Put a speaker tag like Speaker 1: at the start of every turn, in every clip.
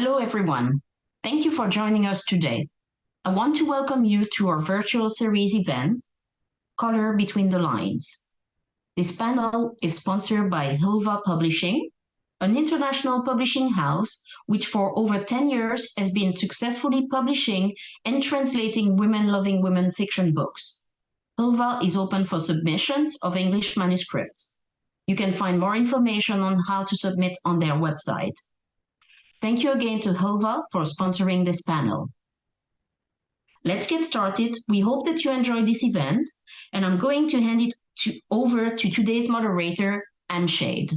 Speaker 1: Hello, everyone. Thank you for joining us today. I want to welcome you to our virtual series event, Color Between the Lines. This panel is sponsored by Hilva Publishing, an international publishing house which for over 10 years has been successfully publishing and translating women-loving women fiction books. Hilva is open for submissions of English manuscripts. You can find more information on how to submit on their website. Thank you again to Hilva for sponsoring this panel. Let's get started. We hope that you enjoyed this event, and I'm going to hand it over to today's moderator, Anne Shade.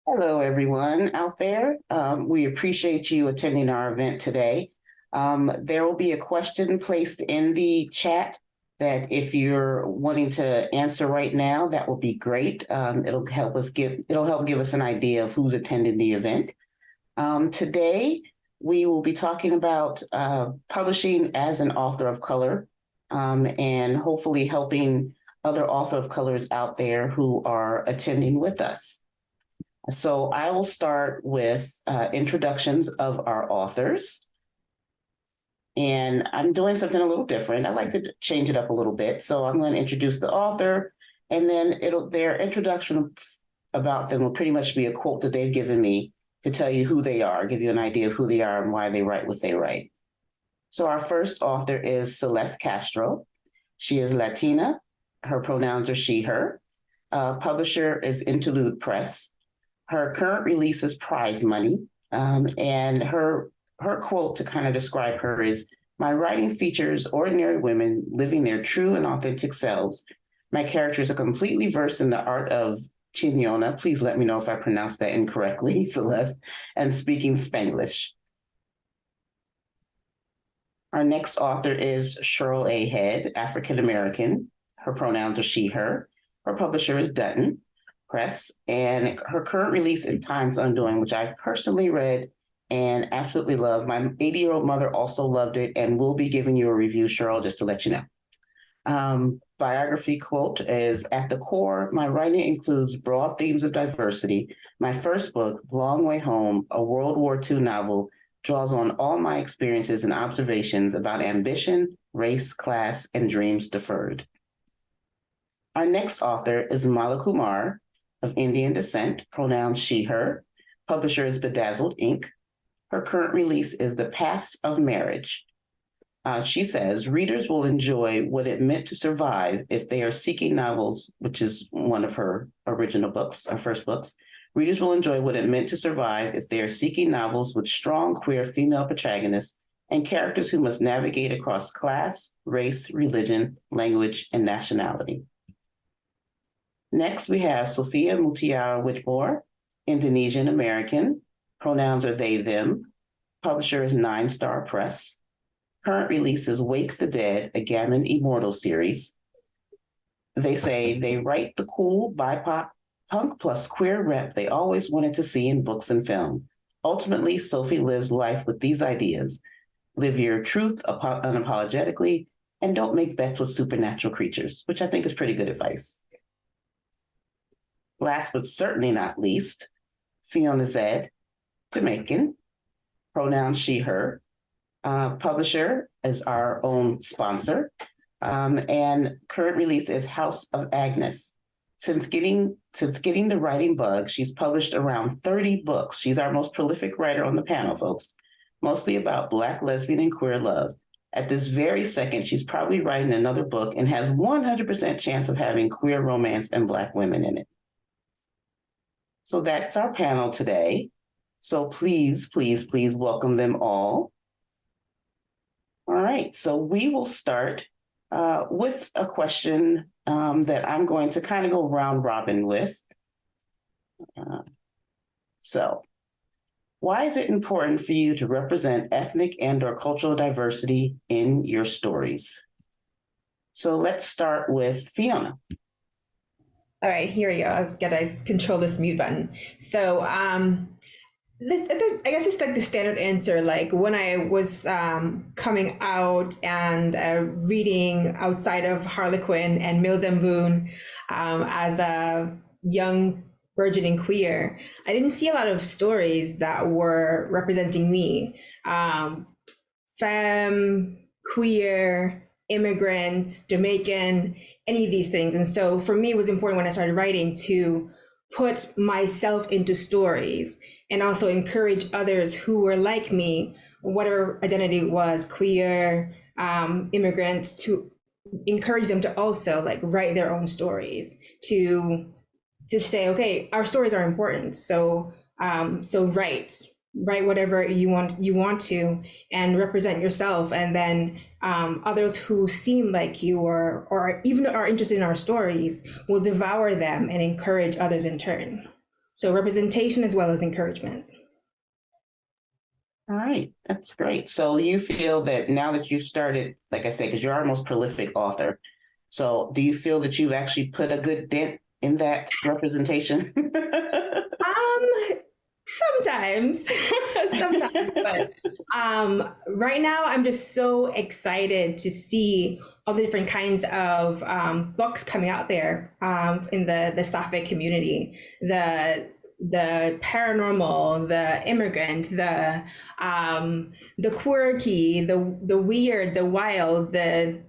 Speaker 2: Hello, everyone out there. We appreciate you attending our event today. There will be a question placed in the chat that if you're wanting to answer right now, that will be great. It'll help give us an idea of who's attending the event. Today, we will be talking about publishing as an author of color and hopefully helping other author of colors out there who are attending with us. So I will start with introductions of our authors. And I'm doing something a little different. I like to change it up a little bit. So I'm going to introduce the author, and then their introduction about them will pretty much be a quote that they've given me to tell you who they are, give you an idea of who they are and why they write what they write. So our first author is Celeste Castro. She is Latina. Her pronouns are she, her. Publisher is Interlude Press. Her current release is Prize Money. And her quote to kind of describe her is, "My writing features ordinary women living their true and authentic selves. My characters are completely versed in the art of Chinyona," please let me know if I pronounced that incorrectly, Celeste, "and speaking Spanglish." Our next author is Cheryl Head, African American. Her pronouns are she, her. Her publisher is Dutton Press, and her current release is Time's Undoing, which I personally read and absolutely love. My 80-year-old mother also loved it, and we'll be giving you a review, Cheryl, just to let you know. Biography quote is, "At the core, my writing includes broad themes of diversity. My first book, Long Way Home, a World War II novel, draws on all my experiences and observations about ambition, race, class, and dreams deferred." Our next author is Mala Kumar, of Indian descent, pronouns she, her. Publisher is Bedazzled Inc. Her current release is The Paths of Marriage. She says, "Readers will enjoy what it meant to survive if they are seeking novels," which is one of her original books, her first books. "Readers will enjoy what it meant to survive if they are seeking novels with strong queer female protagonists and characters who must navigate across class, race, religion, language, and nationality." Next, we have Sophia Mutiara Whittemore, Indonesian American. Pronouns are they, them. Publisher is Nine Star Press. Current release is Wake the Dead, a Gammon Immortal series. They say they write the cool BIPOC punk plus queer rep they always wanted to see in books and film. Ultimately, Sophie lives life with these ideas. Live your truth unapologetically and don't make bets with supernatural creatures, which I think is pretty good advice. Last but certainly not least, Fiona Zedde, Jamaican, pronouns she, her. Publisher is our own sponsor, and current release is House of Agnes. Since getting the writing bug, she's published around 30 books. She's our most prolific writer on the panel, folks, mostly about Black, lesbian, and queer love. At this very second, she's probably writing another book and has 100% chance of having queer romance and Black women in it. So that's our panel today. So please, please, please welcome them all. All right, so we will start with a question that I'm going to kind of go round robin with. So why is it important for you to represent ethnic and/or cultural diversity in your stories? So let's start with Fiona.
Speaker 3: All right, here we go. I've got to control this mute button. So I guess it's like the standard answer. Like when I was coming out and reading outside of Harlequin and Mills and Boone as a young burgeoning queer, I didn't see a lot of stories that were representing me. Femme, queer, immigrant, Jamaican, any of these things. And so for me, it was important when I started writing to put myself into stories and also encourage others who were like me, whatever identity it was, queer, immigrants, to encourage them to also like write their own stories, to say, okay, our stories are important. So write whatever you want to, and represent yourself, and then others who seem like you or even are interested in our stories will devour them and encourage others in turn. So representation as well as encouragement.
Speaker 2: All right, that's great. So you feel that now that you've started, like I said, because you're our most prolific author, so do you feel that you've actually put a good dent in that representation?
Speaker 3: Sometimes, but right now I'm just so excited to see all the different kinds of books coming out there in the sapphic community, the paranormal, the immigrant, the quirky, the weird, the wild, the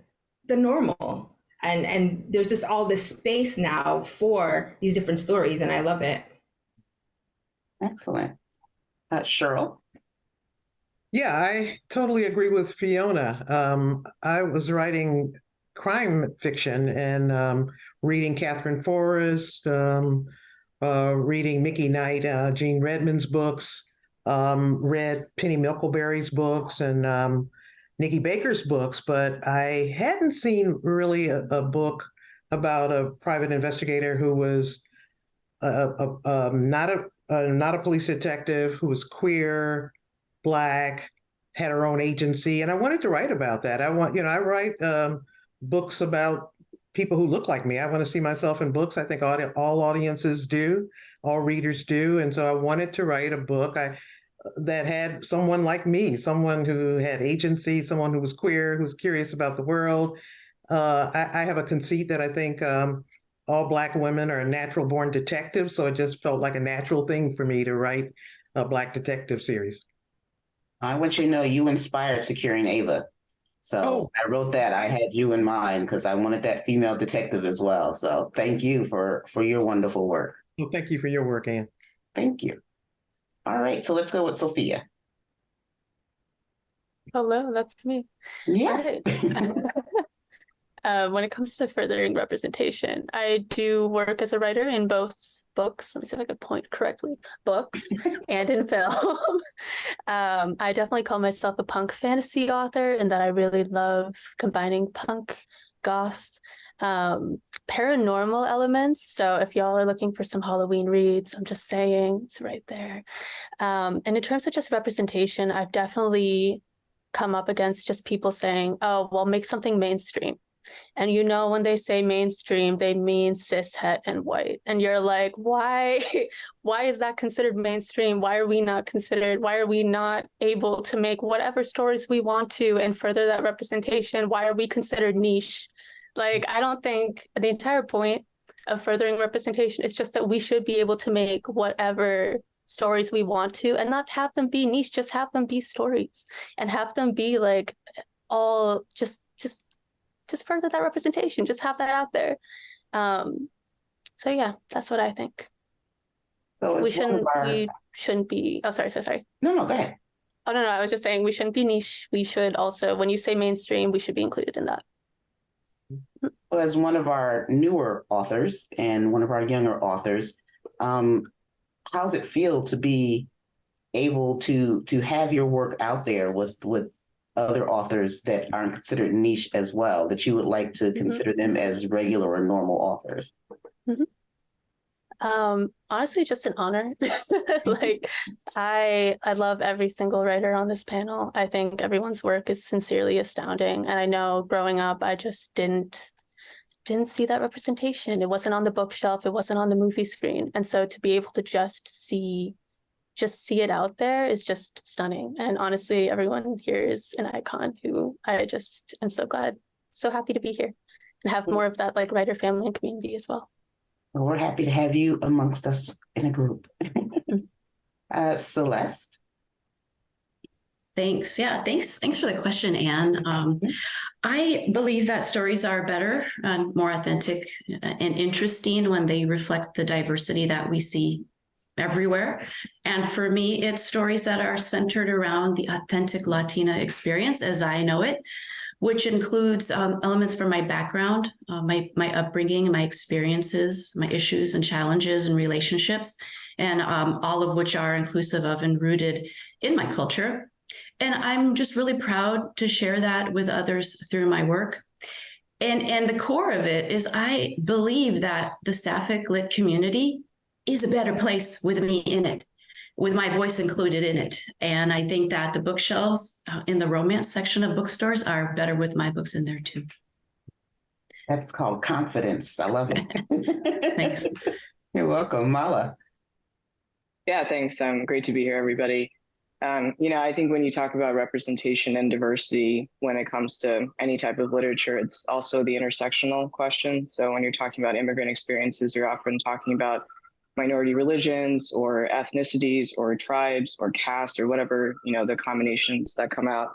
Speaker 3: normal. And there's just all this space now for these different stories, and I love it.
Speaker 2: Excellent. Cheryl?
Speaker 4: Yeah, I totally agree with Fiona. I was writing crime fiction and reading Catherine Forrest, reading Mickey Knight, Gene Redmond's books, read Penny Milkleberry's books and Nikki Baker's books, but I hadn't seen really a book about a private investigator who was not a police detective, who was queer, Black, had her own agency, and I wanted to write about that. I write books about people who look like me. I want to see myself in books. I think all audiences do, all readers do, and so I wanted to write a book that had someone like me, someone who had agency, someone who was queer, who's curious about the world. I have a conceit that I think all Black women are natural born detectives, so it just felt like a natural thing for me to write a Black detective series.
Speaker 2: I want you to know you inspired Securing Ava. So I wrote that. I had you in mind because I wanted that female detective as well. So thank you for your wonderful work.
Speaker 4: Well, thank you for your work, Anne.
Speaker 2: Thank you. All right, so let's go with Sophia.
Speaker 5: Hello, that's me.
Speaker 2: Yes.
Speaker 5: When it comes to furthering representation, I do work as a writer in both books. Let me see if I can point correctly. Books and in film. I definitely call myself a punk fantasy author in that I really love combining punk, goth, paranormal elements. So if y'all are looking for some Halloween reads, I'm just saying it's right there. And in terms of just representation, I've definitely come up against just people saying, oh, well, make something mainstream. And when they say mainstream, they mean cis, het, and white. And you're like, why is that considered mainstream? Why are we not considered? Why are we not able to make whatever stories we want to and further that representation? Why are we considered niche? Like, I don't think the entire point of furthering representation is just that we should be able to make whatever stories we want to and not have them be niche, just have them be stories and have them be like all just further that representation, just have that out there. So yeah, that's what I think.
Speaker 2: So
Speaker 5: we shouldn't be, oh, sorry.
Speaker 2: No, go ahead.
Speaker 5: Oh, no, I was just saying we shouldn't be niche. We should also, when you say mainstream, we should be included in that.
Speaker 2: Well, as one of our newer authors and one of our younger authors, how's it feel to be able to have your work out there with other authors that aren't considered niche as well, that you would like to consider them as regular or normal authors?
Speaker 5: Honestly, just an honor. Like, I love every single writer on this panel. I think everyone's work is sincerely astounding. And I know growing up, I just didn't see that representation. It wasn't on the bookshelf. It wasn't on the movie screen. And so to be able to just see it out there is just stunning. And honestly, everyone here is an icon who I just am so glad, so happy to be here and have more of that like writer family and community as well.
Speaker 2: Well, we're happy to have you amongst us in a group. Celeste.
Speaker 6: Thanks. Yeah, thanks for the question, Anne. I believe that stories are better and more authentic and interesting when they reflect the diversity that we see everywhere. And for me, it's stories that are centered around the authentic Latina experience as I know it, which includes elements from my background, my upbringing, my experiences, my issues and challenges and relationships, and all of which are inclusive of and rooted in my culture. And I'm just really proud to share that with others through my work. And the core of it is I believe that the sapphic lit community is a better place with me in it, with my voice included in it. And I think that the bookshelves in the romance section of bookstores are better with my books in there too.
Speaker 2: That's called confidence. I love it.
Speaker 6: Thanks.
Speaker 2: You're welcome, Mala.
Speaker 7: Yeah, thanks. Great to be here, everybody. I think when you talk about representation and diversity, when it comes to any type of literature, it's also the intersectional question. So when you're talking about immigrant experiences, you're often talking about minority religions or ethnicities or tribes or caste or whatever, the combinations that come out.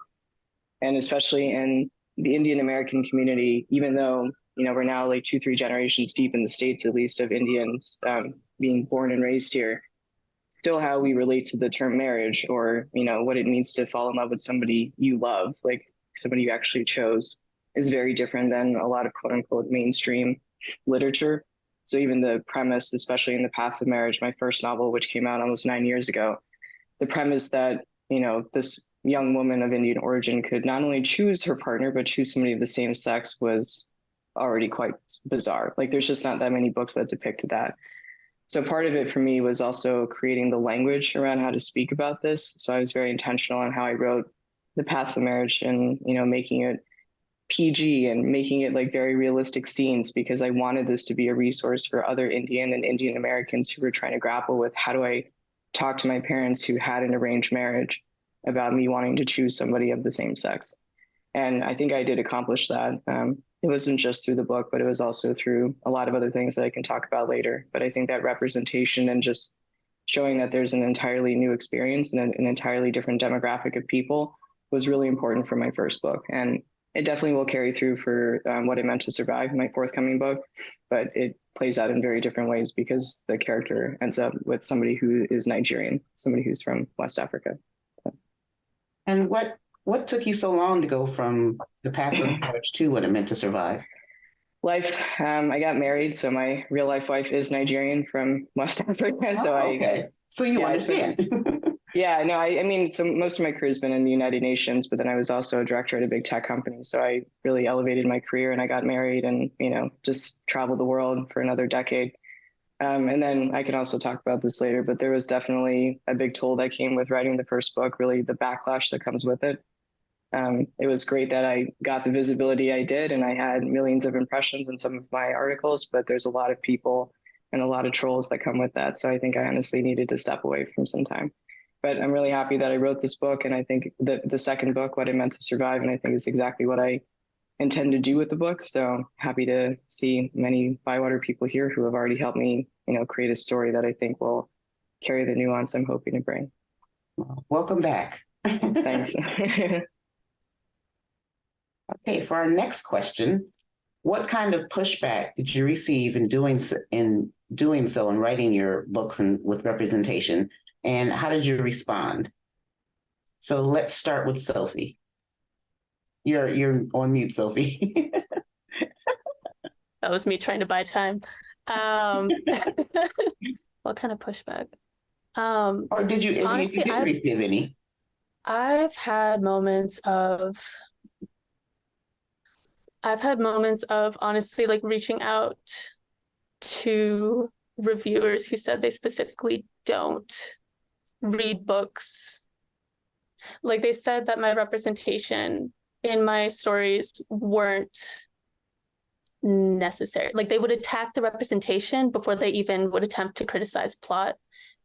Speaker 7: And especially in the Indian American community, even though, we're now like 2-3 generations deep in the States, at least, of Indians being born and raised here, still how we relate to the term marriage or, what it means to fall in love with somebody you love, like somebody you actually chose, is very different than a lot of quote unquote mainstream literature. So even the premise, especially in The Path of Marriage, my first novel, which came out almost 9 years ago, the premise that, this young woman of Indian origin could not only choose her partner, but choose somebody of the same sex was already quite bizarre. Like there's just not that many books that depicted that. So part of it for me was also creating the language around how to speak about this. So I was very intentional on how I wrote The Path of Marriage and, making it PG and making it like very realistic scenes, because I wanted this to be a resource for other Indian and Indian Americans who were trying to grapple with how do I talk to my parents who had an arranged marriage about me wanting to choose somebody of the same sex. And I think I did accomplish that. It wasn't just through the book, but it was also through a lot of other things that I can talk about later. But I think that representation and just showing that there's an entirely new experience and an entirely different demographic of people was really important for my first book. And it definitely will carry through for What It Meant to Survive, my forthcoming book, but it plays out in very different ways because the character ends up with somebody who is Nigerian, somebody who's from West Africa.
Speaker 2: And what took you so long to go from The Path of Marriage to What It Meant to Survive?
Speaker 7: Life. I got married, so my real life wife is Nigerian from West Africa. So
Speaker 2: okay. So you understand.
Speaker 7: Yeah, no, I mean, so most of my career has been in the United Nations, but then I was also a director at a big tech company. So I really elevated my career and I got married and, just traveled the world for another decade. And then I can also talk about this later, but there was definitely a big toll that came with writing the first book, really the backlash that comes with it. It was great that I got the visibility I did and I had millions of impressions in some of my articles, but there's a lot of people and a lot of trolls that come with that. So I think I honestly needed to step away from some time. But I'm really happy that I wrote this book. And I think the second book, What It Meant to Survive, and I think it's exactly what I intend to do with the book. So happy to see many Bywater people here who have already helped me, create a story that I think will carry the nuance I'm hoping to bring.
Speaker 2: Welcome back.
Speaker 7: Thanks.
Speaker 2: Okay, for our next question, what kind of pushback did you receive in doing so and writing your books and with representation, and how did you respond? So let's start with Sophie. You're on mute, Sophie.
Speaker 5: That was me trying to buy time. What kind of pushback?
Speaker 2: Or did you, honestly, if you didn't receive any?
Speaker 5: I've had moments of honestly like reaching out to reviewers who said they specifically don't read books. Like they said that my representation in my stories weren't necessary. Like they would attack the representation before they even would attempt to criticize plot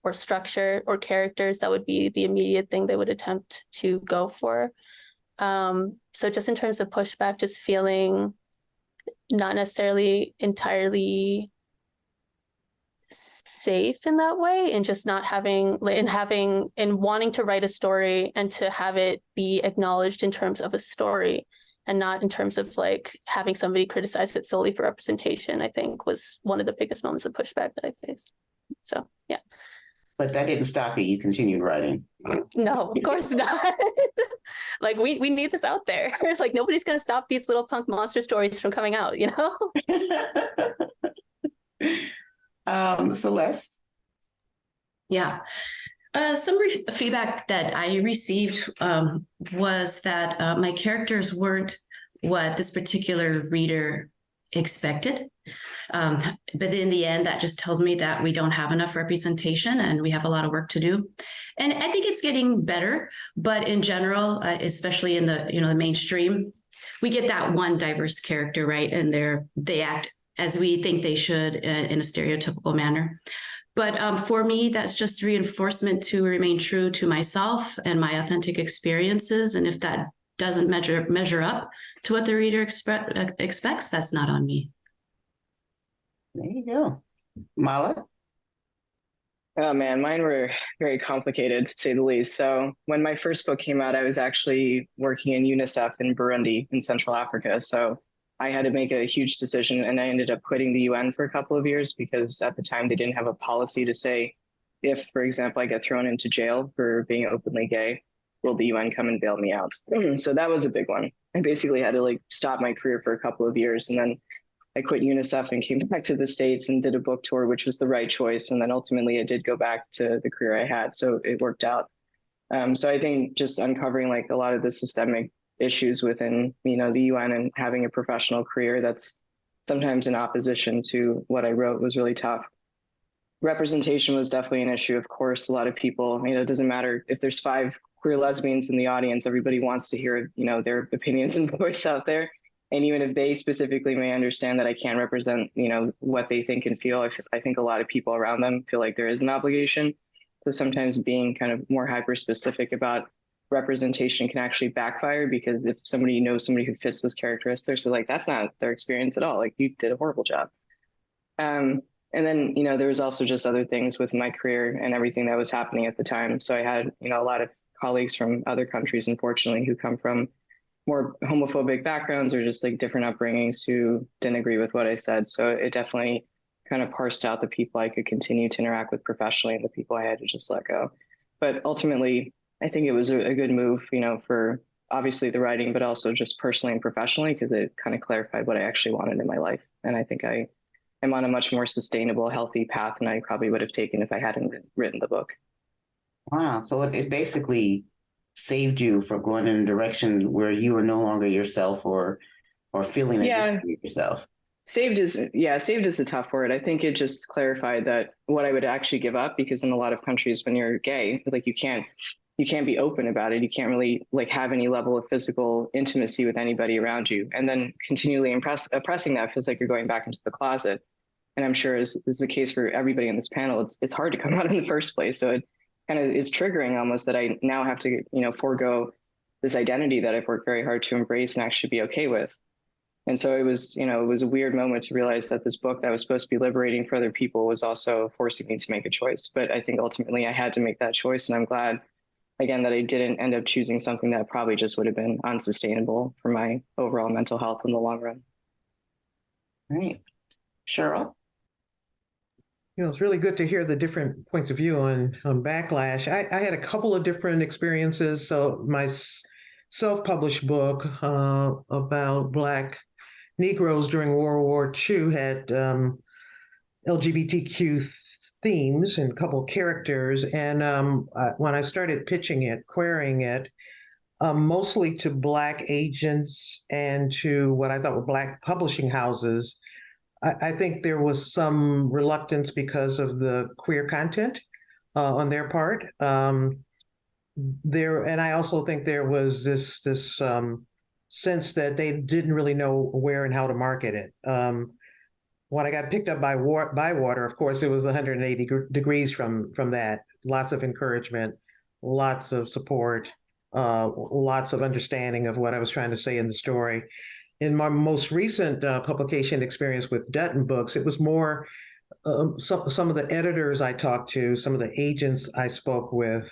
Speaker 5: or structure or characters. That would be the immediate thing they would attempt to go for. So just in terms of pushback, just feeling not necessarily entirely safe in that way, and just not having and wanting to write a story and to have it be acknowledged in terms of a story and not in terms of like having somebody criticize it solely for representation, I think was one of the biggest moments of pushback that I faced. So yeah.
Speaker 2: But that didn't stop you. You continued writing.
Speaker 5: No, of course not. Like we need this out there. Like nobody's gonna stop these little punk monster stories from coming out, you know?
Speaker 2: Celeste?
Speaker 6: Yeah. Some feedback that I received was that my characters weren't what this particular reader expected. But in the end, that just tells me that we don't have enough representation and we have a lot of work to do. And I think it's getting better, but in general, especially in the the mainstream, we get that one diverse character, right? And they act as we think they should in a stereotypical manner. But for me, that's just reinforcement to remain true to myself and my authentic experiences. And if that doesn't measure up to what the reader expects, that's not on me.
Speaker 2: There you go. Mala?
Speaker 7: Oh man, mine were very complicated to say the least. So when my first book came out, I was actually working in UNICEF in Burundi in Central Africa. So I had to make a huge decision, and I ended up quitting the UN for a couple of years because at the time they didn't have a policy to say, if, for example, I get thrown into jail for being openly gay, will the UN come and bail me out? So that was a big one. I basically had to like stop my career for a couple of years, and then I quit UNICEF and came back to the States and did a book tour, which was the right choice. And then ultimately I did go back to the career I had. So it worked out. So I think just uncovering like a lot of the systemic issues within, the UN and having a professional career that's sometimes in opposition to what I wrote was really tough. Representation was definitely an issue. Of course, a lot of people, it doesn't matter if there's 5 queer lesbians in the audience, everybody wants to hear, their opinions and voice out there. And even if they specifically may understand that I can't represent, what they think and feel, I think a lot of people around them feel like there is an obligation. So sometimes being kind of more hyper specific about representation can actually backfire, because if somebody knows somebody who fits those characteristics, they're like, that's not their experience at all. Like, you did a horrible job. And then, there was also just other things with my career and everything that was happening at the time. So I had, a lot of colleagues from other countries, unfortunately, who come from more homophobic backgrounds or just like different upbringings who didn't agree with what I said. So it definitely kind of parsed out the people I could continue to interact with professionally and the people I had to just let go. But ultimately, I think it was a good move, for obviously the writing, but also just personally and professionally, because it kind of clarified what I actually wanted in my life. And I think I am on a much more sustainable, healthy path than I probably would have taken if I hadn't written the book.
Speaker 2: Wow. So it basically saved you from going in a direction where you were no longer yourself or feeling that you're yourself.
Speaker 7: Saved is a tough word. I think it just clarified that what I would actually give up, because in a lot of countries when you're gay, like you can't be open about it. You can't really like have any level of physical intimacy with anybody around you. And then continually oppressing that feels like you're going back into the closet. And I'm sure is the case for everybody in this panel. It's hard to come out in the first place. So it kind of is triggering almost that I now have to, forego this identity that I've worked very hard to embrace and actually be okay with. And so it was a weird moment to realize that this book that was supposed to be liberating for other people was also forcing me to make a choice. But I think ultimately I had to make that choice. And I'm glad, again, that I didn't end up choosing something that probably just would have been unsustainable for my overall mental health in the long run.
Speaker 2: All right. Cheryl?
Speaker 4: It's really good to hear the different points of view on backlash. I had a couple of different experiences. So my self-published book about Black Negroes during World War II had LGBTQ themes and a couple of characters. And when I started pitching it, querying it, mostly to Black agents and to what I thought were Black publishing houses, I think there was some reluctance because of the queer content on their part. And I also think there was this sense that they didn't really know where and how to market it. When I got picked up by Water, of course, it was 180 degrees from that. Lots of encouragement, lots of support, lots of understanding of what I was trying to say in the story. In my most recent publication experience with Dutton Books, it was more some of the editors I talked to, some of the agents I spoke with,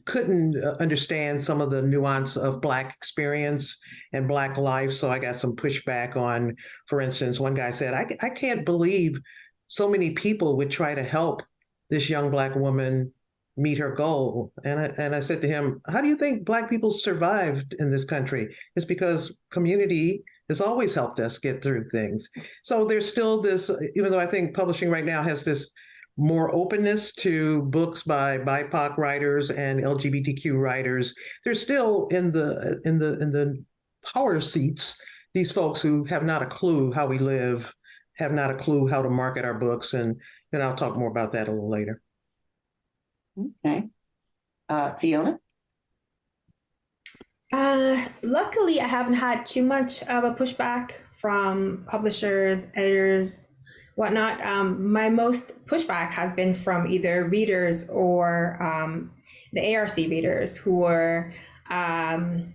Speaker 4: couldn't understand some of the nuance of Black experience and Black life. So I got some pushback on, for instance, one guy said, I can't believe so many people would try to help this young Black woman meet her goal. And I said to him, how do you think Black people survived in this country? It's because community has always helped us get through things. So there's still this, even though I think publishing right now has this more openness to books by BIPOC writers and LGBTQ writers, there's still in the power seats these folks who have not a clue how we live, have not a clue how to market our books, and I'll talk more about that a little later.
Speaker 2: Okay, Fiona.
Speaker 3: Luckily, I haven't had too much of a pushback from publishers, editors, whatnot. My most pushback has been from either readers or the ARC readers who were, how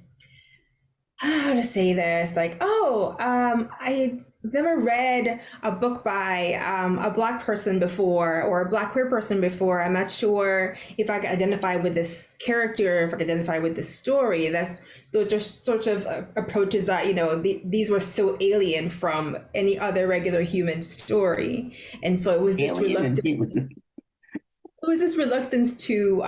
Speaker 3: to say this, like, I never read a book by a Black person before or a Black queer person before. I'm not sure if I could identify with this character, if I could identify with this story. Those are sorts of approaches that, these were so alien from any other regular human story. And so it was this reluctance to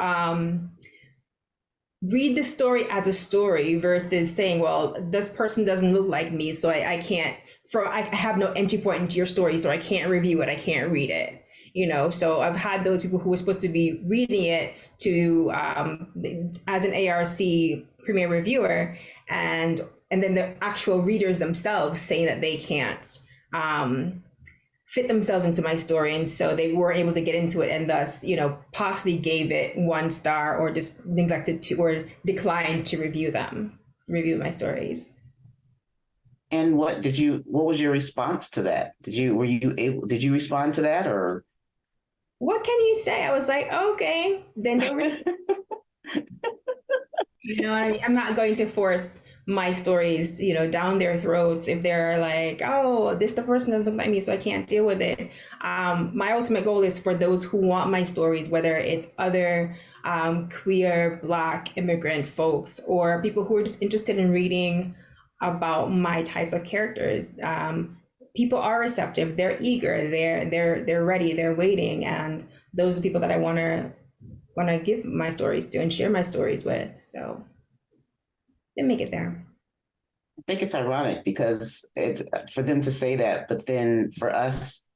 Speaker 3: read the story as a story versus saying, well, this person doesn't look like me, so I can't, I have no entry point into your story, so I can't review it, I can't read it. So I've had those people who were supposed to be reading it to as an ARC premier reviewer, and then the actual readers themselves saying that they can't fit themselves into my story, and so they weren't able to get into it, and thus possibly gave it 1 star or just neglected to or declined to review my stories.
Speaker 2: And what was your response to that? Did you respond to that, or?
Speaker 3: What can you say? I was like, okay, then don't read. I'm not going to force my stories, down their throats if they're like, oh, the person doesn't look like me, so I can't deal with it. My ultimate goal is for those who want my stories, whether it's other queer, Black, immigrant folks, or people who are just interested in reading about my types of characters. People are receptive, they're eager, they're ready, they're waiting, and those are the people that I want to give my stories to and share my stories with. So they make it there.
Speaker 2: I think it's ironic because for them to say that, but then for us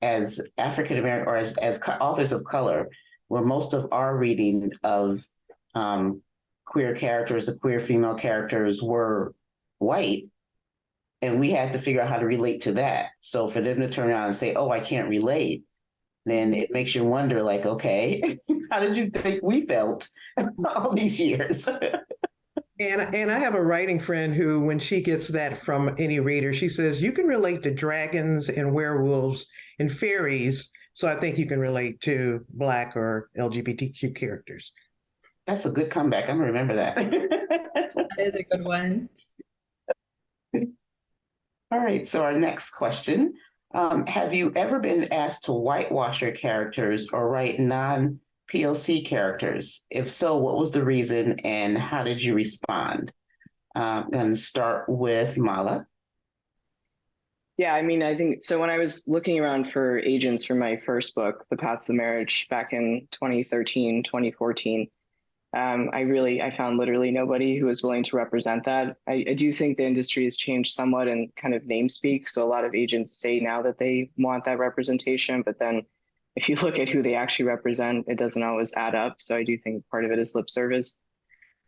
Speaker 2: as African American or as authors of color, where most of our reading of queer characters, the queer female characters, were white, and we had to figure out how to relate to that. So for them to turn around and say, oh, I can't relate, then it makes you wonder, like, okay, how did you think we felt all these years?
Speaker 4: And I have a writing friend who, when she gets that from any reader, she says, you can relate to dragons and werewolves and fairies, so I think you can relate to Black or LGBTQ characters.
Speaker 2: That's a good comeback. I'm going to remember that.
Speaker 3: That is a good one.
Speaker 2: All right, so our next question. Have you ever been asked to whitewash your characters or write non-POC characters? If so, what was the reason and how did you respond? I'm going to start with Mala.
Speaker 7: Yeah, I think so. When I was looking around for agents for my first book, The Paths of Marriage, back in 2013, 2014, I found literally nobody who was willing to represent that. I do think the industry has changed somewhat in kind of name speak. So a lot of agents say now that they want that representation, but then if you look at who they actually represent, it doesn't always add up. So I do think part of it is lip service.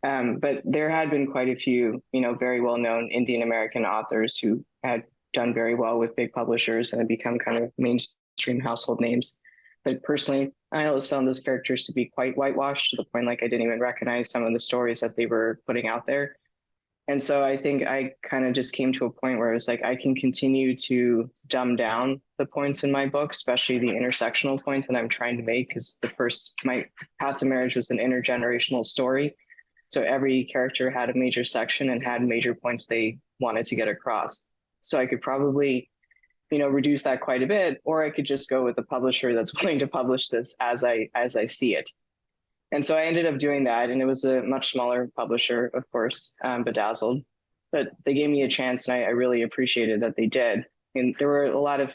Speaker 7: But there had been quite a few, very well-known Indian American authors who had done very well with big publishers and had become kind of mainstream household names. But personally, I always found those characters to be quite whitewashed to the point like I didn't even recognize some of the stories that they were putting out there. And so I think I kind of just came to a point where it was like, I can continue to dumb down the points in my book, especially the intersectional points that I'm trying to make, because my Paths of Marriage was an intergenerational story. So every character had a major section and had major points they wanted to get across. So I could probably reduce that quite a bit, or I could just go with a publisher that's willing to publish this as I see it. And so I ended up doing that, and it was a much smaller publisher, of course, Bedazzled, but they gave me a chance, and I really appreciated that they did. And there were a lot of,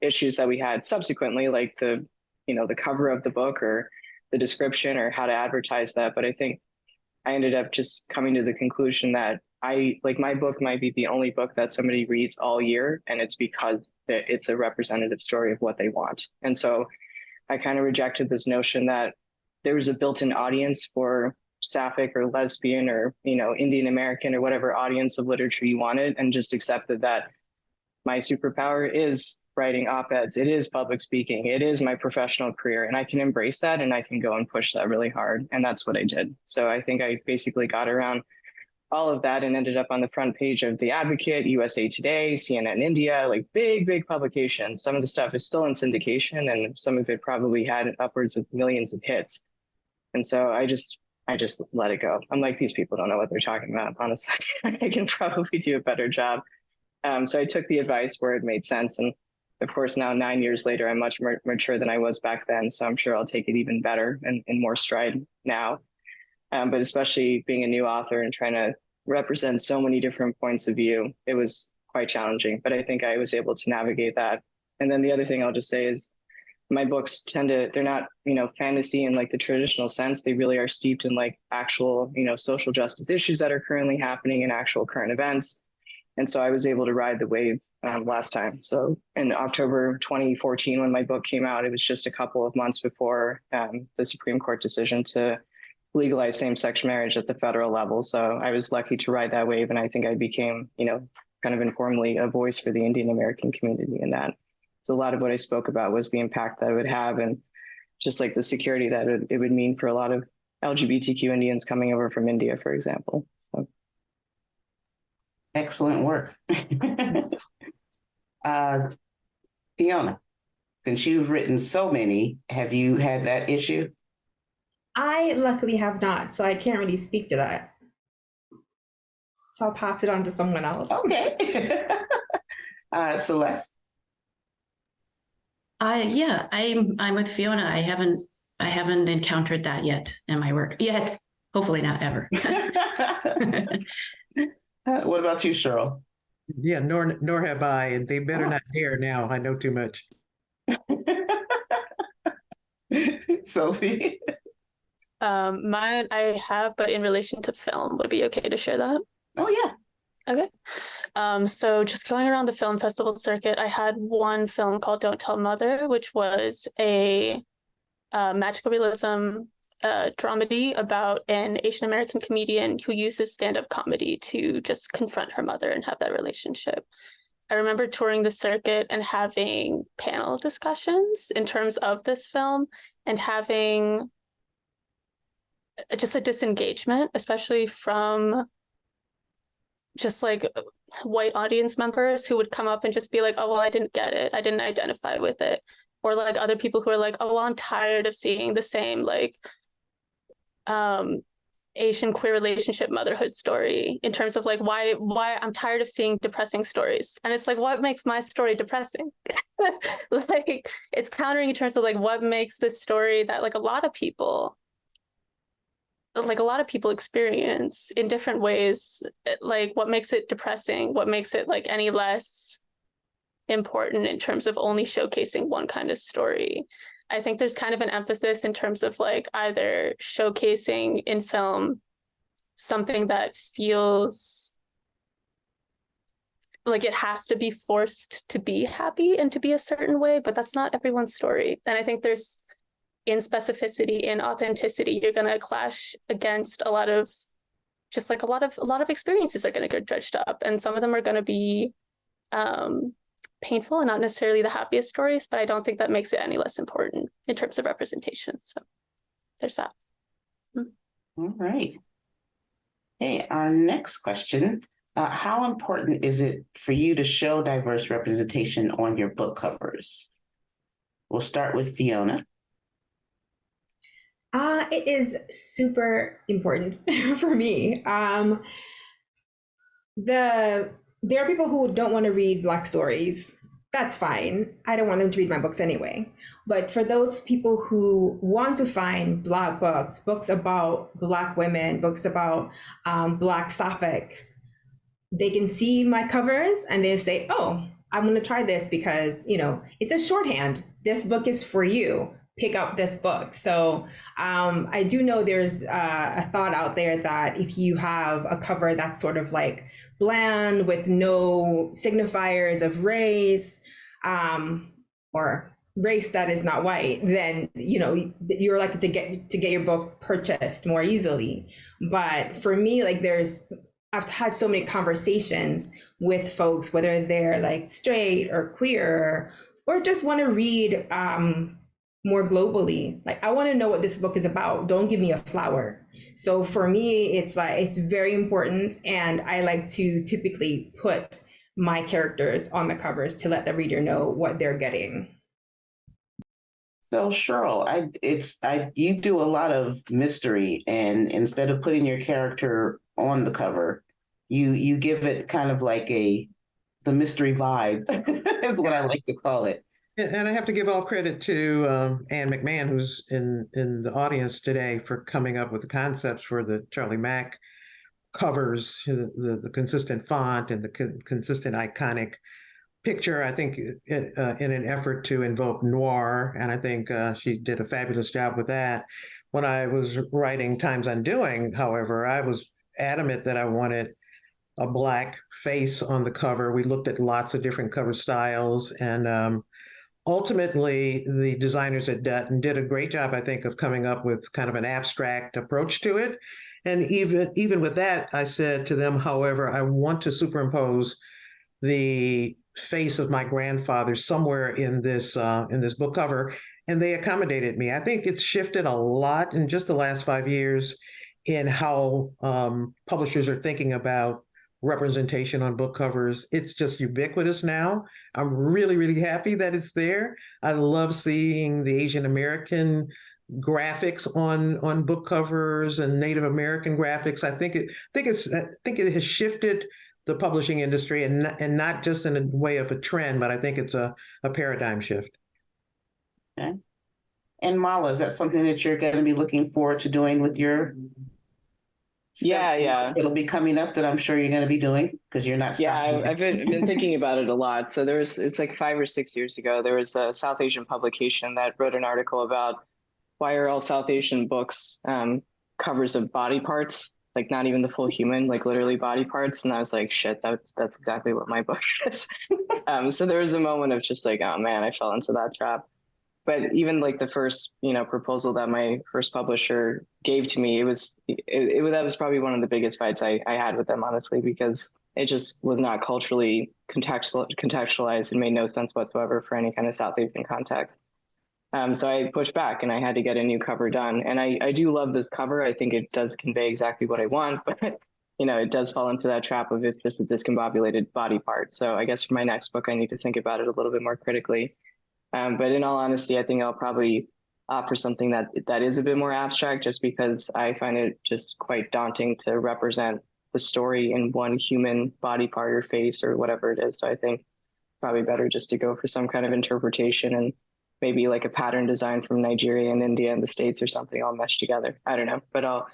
Speaker 7: issues that we had subsequently, like the cover of the book or the description or how to advertise that. But I think I ended up just coming to the conclusion that my book might be the only book that somebody reads all year, and it's because it's a representative story of what they want. And so I kind of rejected this notion that there was a built-in audience for sapphic or lesbian or, Indian American or whatever audience of literature you wanted, and just accepted that my superpower is writing op-eds. It is public speaking. It is my professional career, and I can embrace that, and I can go and push that really hard. And that's what I did. So I think I basically got around all of that and ended up on the front page of The Advocate, USA Today, CNN India, like big publications. Some of the stuff is still in syndication, and some of it probably had upwards of millions of hits. And so I just let it go. I'm like, these people don't know what they're talking about, honestly. I can probably do a better job. So I took the advice where it made sense. And of course, now 9 years later, I'm much more mature than I was back then. So I'm sure I'll take it even better and in more stride now. But especially being a new author and trying to represent so many different points of view, it was quite challenging. But I think I was able to navigate that. And then the other thing I'll just say is my books they're not, fantasy in like the traditional sense. They really are steeped in like actual, social justice issues that are currently happening in actual current events. And so I was able to ride the wave last time. So in October 2014, when my book came out, it was just a couple of months before the Supreme Court decision to legalize same-sex marriage at the federal level. So I was lucky to ride that wave. And I think I became, kind of informally a voice for the Indian American community in that. So a lot of what I spoke about was the impact that it would have, and just like the security that it would mean for a lot of LGBTQ Indians coming over from India, for example. So.
Speaker 2: Excellent work. Fiona, since you've written so many, have you had that issue?
Speaker 3: I luckily have not, so I can't really speak to that. So I'll pass it on to someone else.
Speaker 2: Okay. Celeste?
Speaker 6: I'm with Fiona. I haven't encountered that yet in my work yet. Hopefully not ever.
Speaker 2: What about you, Cheryl?
Speaker 4: Yeah, nor have I, and they better not dare now. I know too much.
Speaker 2: Sophie?
Speaker 5: Mine I have, but in relation to film, would it be okay to share that?
Speaker 2: Oh, yeah.
Speaker 5: Okay. So just going around the film festival circuit, I had one film called Don't Tell Mother, which was a magical realism dramedy about an Asian American comedian who uses stand-up comedy to just confront her mother and have that relationship. I remember touring the circuit and having panel discussions in terms of this film and having just a disengagement, especially from just like white audience members who would come up and just be like, oh, well, I didn't get it. I didn't identify with it. Or like other people who are like, oh, well, I'm tired of seeing the same like Asian queer relationship motherhood story in terms of like why I'm tired of seeing depressing stories. And it's like, what makes my story depressing? Like it's countering in terms of like what makes this story that like a lot of people experience in different ways, like what makes it depressing, what makes it like any less important in terms of only showcasing one kind of story. I think there's kind of an emphasis in terms of like either showcasing in film something that feels like it has to be forced to be happy and to be a certain way, but that's not everyone's story. And I think there's in specificity, in authenticity, you're going to clash against a lot of experiences are going to get dredged up, and some of them are going to be painful and not necessarily the happiest stories, but I don't think that makes it any less important in terms of representation. So there's that.
Speaker 2: All right. Hey, our next question. How important is it for you to show diverse representation on your book covers? We'll start with Fiona.
Speaker 3: It is super important for me. There are people who don't want to read Black stories. that's fine. I don't want them to read my books anyway. But for those people who want to find Black books, books about Black women, books about Black sapphics, they can see my covers and they say, oh, I'm going to try this because, it's a shorthand. This book is for you. Pick up this book. So I do know there's a thought out there that if you have a cover that's sort of like bland with no signifiers of race, or race that is not white, then you're likely to get your book purchased more easily. But for me, like I've had so many conversations with folks, whether they're like straight or queer or just want to read more globally. Like, I want to know what this book is about. Don't give me a flower. So for me, it's very important. And I like to typically put my characters on the covers to let the reader know what they're getting.
Speaker 2: So Cheryl, you do a lot of mystery, and instead of putting your character on the cover, you give it kind of like the mystery vibe is what I like to call it.
Speaker 4: And I have to give all credit to Anne McMahon, who's in the audience today, for coming up with the concepts for the Charlie Mack covers, the consistent font and the consistent iconic picture. I think in an effort to invoke noir, and I think she did a fabulous job with that. When I was writing Times Undoing, however, I was adamant that I wanted a Black face on the cover. We looked at lots of different cover styles, and ultimately, the designers at Dutton did a great job, I think, of coming up with kind of an abstract approach to it. And even with that, I said to them, however, I want to superimpose the face of my grandfather somewhere in this book cover, and they accommodated me. I think it's shifted a lot in just the last 5 years in how publishers are thinking about representation on book covers. It's just ubiquitous now. I'm really, really happy that it's there. I love seeing the Asian American graphics on book covers and Native American graphics. I think it has shifted the publishing industry, and not just in a way of a trend, but I think it's a paradigm shift.
Speaker 2: Okay. And Mala, is that something that you're going to be looking forward to doing with your
Speaker 7: Yeah.
Speaker 2: It'll be coming up that I'm sure you're going to be doing, because you're not stopping.
Speaker 7: Yeah, I've been thinking about it a lot. So it's like 5 or 6 years ago, there was a South Asian publication that wrote an article about why are all South Asian books covers of body parts, like not even the full human, like literally body parts. And I was like, shit, that's exactly what my book is. So there was a moment of just like, oh man, I fell into that trap. But even like the first, proposal that my first publisher gave to me, that was probably one of the biggest fights I had with them, honestly, because it just was not culturally contextualized and made no sense whatsoever for any kind of South Asian context. So I pushed back and I had to get a new cover done. And I do love this cover. I think it does convey exactly what I want, but it does fall into that trap of it's just a discombobulated body part. So I guess for my next book, I need to think about it a little bit more critically. But in all honesty, I think I'll probably opt for something that is a bit more abstract, just because I find it just quite daunting to represent the story in one human body part or face or whatever it is. So I think probably better just to go for some kind of interpretation and maybe like a pattern design from Nigeria and India and the States or something all meshed together. I don't know, but I'll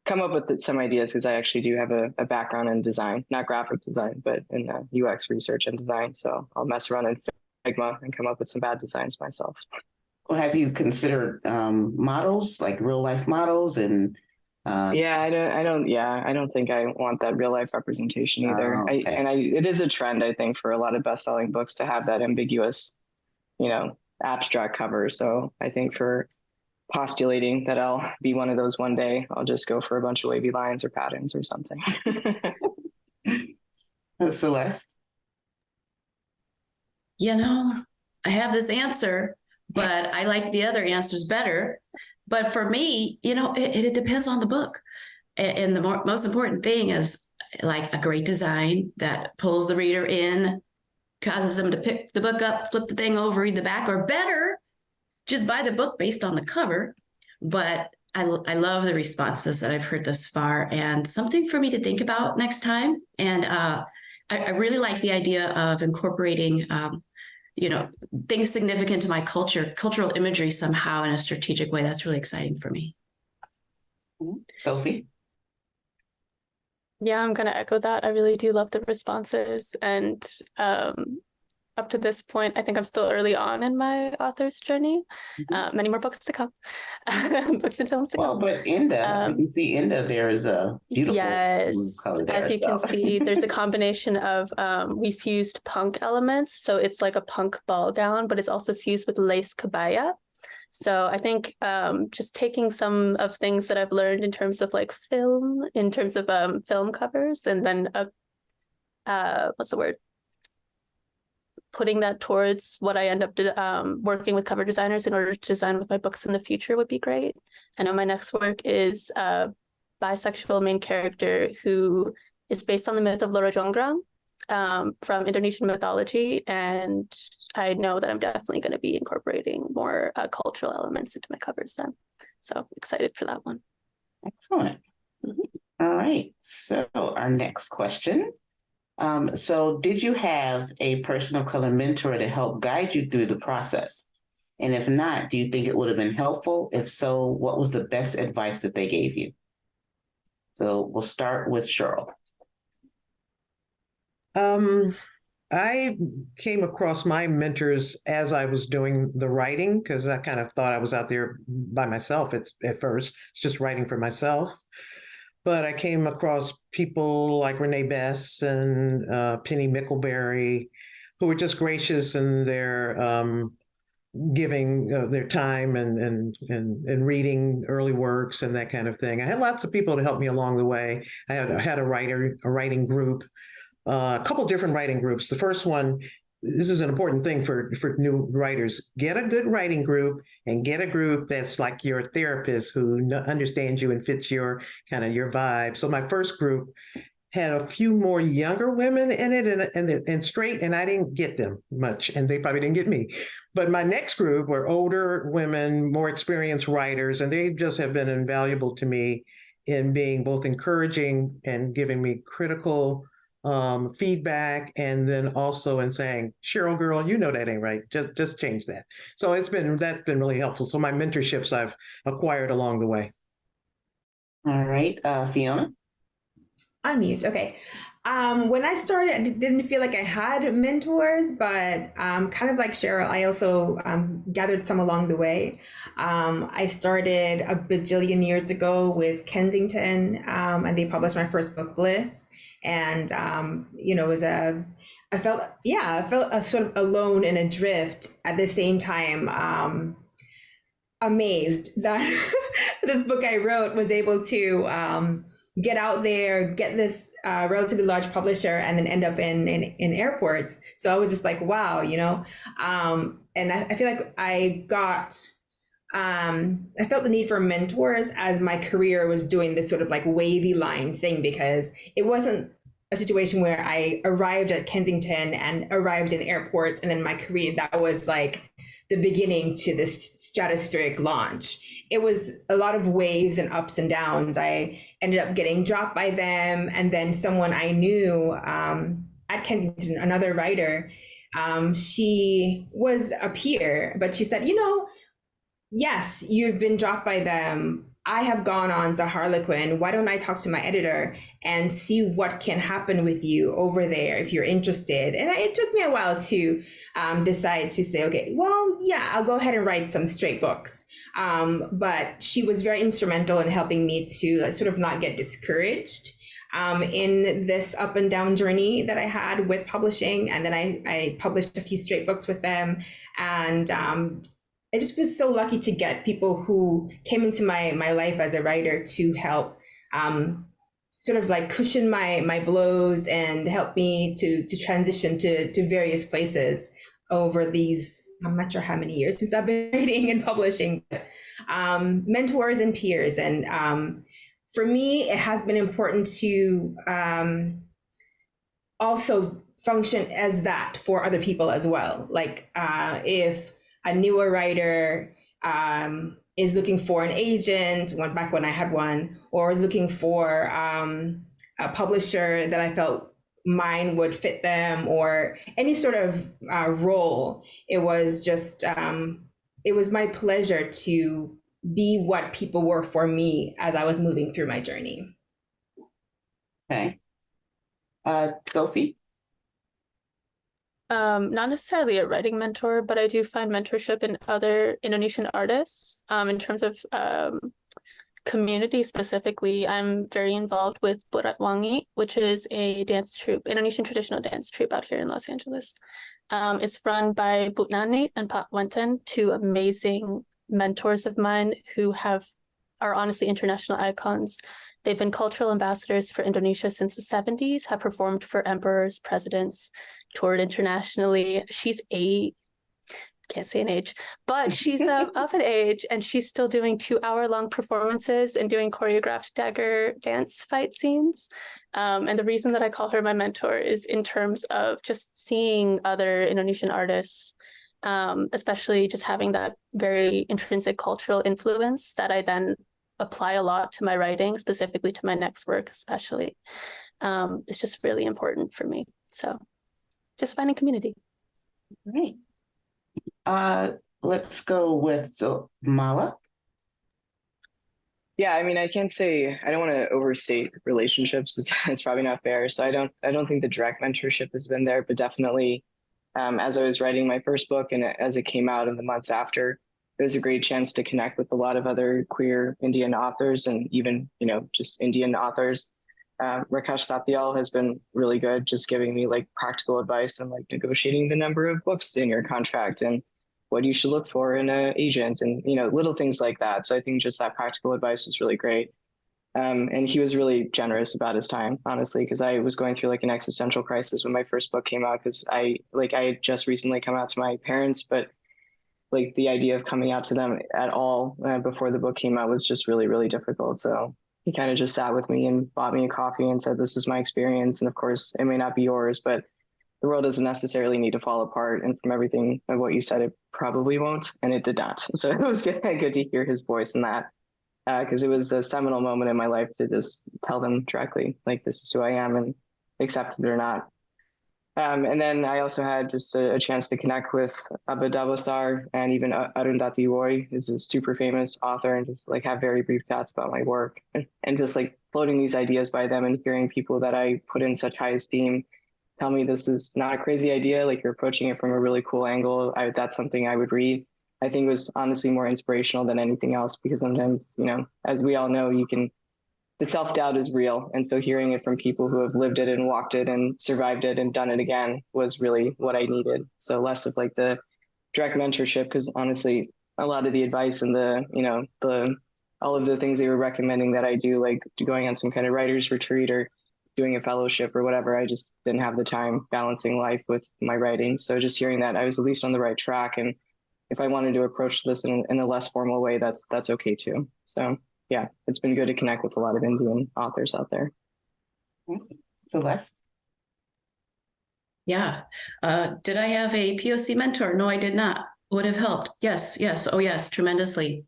Speaker 7: come up with some ideas, because I actually do have a background in design, not graphic design, but in UX research and design. So I'll mess around in Figma and come up with some bad designs myself.
Speaker 2: Well, have you considered models, like real life models? And
Speaker 7: I don't think I want that real life representation either.
Speaker 2: Okay.
Speaker 7: It is a trend, I think, for a lot of best-selling books to have that ambiguous, abstract cover. So I think for postulating that I'll be one of those one day, I'll just go for a bunch of wavy lines or patterns or something.
Speaker 2: Celeste?
Speaker 6: I have this answer, but I like the other answers better. But for me, it depends on the book. And the most important thing is like a great design that pulls the reader in, causes them to pick the book up, flip the thing over, read the back, or better, just buy the book based on the cover. But I love the responses that I've heard thus far, and something for me to think about next time. And I really like the idea of incorporating things significant to my cultural imagery somehow in a strategic way. That's really exciting for me.
Speaker 2: Sophie?
Speaker 5: Yeah, I'm going to echo that. I really do love the responses. And up to this point, I think I'm still early on in my author's journey. Many more books to come, books and films to come.
Speaker 2: Well, but you can see there is a beautiful
Speaker 5: yes,
Speaker 2: color there.
Speaker 5: as you can see, there's a combination of we fused punk elements. So it's like a punk ball gown, but it's also fused with lace kabaya. So I think just taking some of things that I've learned in terms of like film covers, and then what's the word? Putting that towards what I end up working with cover designers in order to design with my books in the future would be great. I know my next work is a bisexual main character who is based on the myth of Loro Jonggrang from Indonesian mythology. And I know that I'm definitely going to be incorporating more cultural elements into my covers then. So excited for that one.
Speaker 2: Excellent. All right. So our next question. So did you have a person of color mentor to help guide you through the process? And if not, do you think it would have been helpful? If so, what was the best advice that they gave you? So we'll start with Cheryl.
Speaker 4: I came across my mentors as I was doing the writing, because I kind of thought I was out there by myself at first, just writing for myself. But I came across people like Renee Bess and Penny Mickleberry, who were just gracious in their giving their time and reading early works and that kind of thing. I had lots of people to help me along the way. I had a writing group, a couple different writing groups. The first one, this is an important thing for new writers, get a good writing group and get a group that's like your therapist who understands you and fits your kind of your vibe. So my first group had a few more younger women in it and straight, and I didn't get them much, and they probably didn't get me. But my next group were older women, more experienced writers, and they just have been invaluable to me in being both encouraging and giving me critical feedback, and then also in saying, Cheryl, girl, you know that ain't right. Just change that. So that's been really helpful. So my mentorships I've acquired along the way.
Speaker 2: All right, Fiona.
Speaker 3: Unmute. Okay. When I started, I didn't feel like I had mentors, but kind of like Cheryl, I also gathered some along the way. I started a bajillion years ago with Kensington, and they published my first book, Bliss. And I felt sort of alone and adrift at the same time, amazed that this book I wrote was able to get out there, get this relatively large publisher, and then end up in airports. So I was just like, wow, and I feel like I felt the need for mentors as my career was doing this sort of like wavy line thing, because it wasn't a situation where I arrived at Kensington and arrived in airports and then my career, that was like the beginning to this stratospheric launch. It was a lot of waves and ups and downs. I ended up getting dropped by them, and then someone I knew at Kensington, another writer, she was a peer, but she said, yes, you've been dropped by them. I have gone on to Harlequin. Why don't I talk to my editor and see what can happen with you over there if you're interested? And it took me a while to decide to say, okay, well, yeah, I'll go ahead and write some straight books. But she was very instrumental in helping me to sort of not get discouraged in this up and down journey that I had with publishing. And then I published a few straight books with them. And I just was so lucky to get people who came into my life as a writer to help sort of like cushion my blows and help me to transition to various places over these, I'm not sure how many years since I've been writing and publishing, mentors and peers. And for me, it has been important to also function as that for other people as well. Like if a newer writer is looking for an agent, back when I had one, or is looking for a publisher that I felt mine would fit them or any sort of role. It was just, it was my pleasure to be what people were for me as I was moving through my journey.
Speaker 2: Okay. Sophie?
Speaker 5: Not necessarily a writing mentor, but I do find mentorship in other Indonesian artists. In terms of community specifically, I'm very involved with Borat Wangi, which is a dance troupe, Indonesian traditional dance troupe out here in Los Angeles. It's run by Bu Nani and Pak Wenten, two amazing mentors of mine who are honestly international icons. They've been cultural ambassadors for Indonesia since the 70s, have performed for emperors, presidents, toured internationally. She's can't say an age, but she's of an age, and she's still doing 2-hour-long performances and doing choreographed dagger dance fight scenes. And the reason that I call her my mentor is in terms of just seeing other Indonesian artists, especially just having that very intrinsic cultural influence that I then apply a lot to my writing, specifically to my next work, especially. It's just really important for me. So just finding community.
Speaker 2: Great. Let's go with Mala.
Speaker 7: Yeah, I mean, I can't say, I don't want to overstate relationships. It's probably not fair. So I don't think the direct mentorship has been there, but definitely as I was writing my first book and as it came out in the months after, it was a great chance to connect with a lot of other queer Indian authors and even, just Indian authors. Rakesh Sathial has been really good, just giving me like practical advice and like negotiating the number of books in your contract and what you should look for in an agent and, little things like that. So I think just that practical advice was really great. And he was really generous about his time, honestly, because I was going through like an existential crisis when my first book came out, because I had just recently come out to my parents, but like the idea of coming out to them at all before the book came out was just really, really difficult. So he kind of just sat with me and bought me a coffee and said, this is my experience. And of course, it may not be yours, but the world doesn't necessarily need to fall apart. And from everything of what you said, it probably won't. And it did not. So it was good to hear his voice in that, because it was a seminal moment in my life to just tell them directly, like, this is who I am and accept it or not. And then I also had just a chance to connect with Abba Davosar and even Arundhati Roy, who's a super famous author, and just like have very brief chats about my work and just like floating these ideas by them and hearing people that I put in such high esteem tell me this is not a crazy idea, like you're approaching it from a really cool angle. That's something I would read. I think it was honestly more inspirational than anything else, because sometimes, as we all know, the self-doubt is real. And so hearing it from people who have lived it and walked it and survived it and done it again was really what I needed. So less of like the direct mentorship, because honestly, a lot of the advice and all of the things they were recommending that I do, like going on some kind of writer's retreat or doing a fellowship or whatever, I just didn't have the time balancing life with my writing. So just hearing that, I was at least on the right track. And if I wanted to approach this in a less formal way, that's okay too. So yeah, it's been good to connect with a lot of Indian authors out there.
Speaker 2: Celeste?
Speaker 6: Yeah. Did I have a POC mentor? No, I did not. Would have helped. Yes. Oh, yes, tremendously.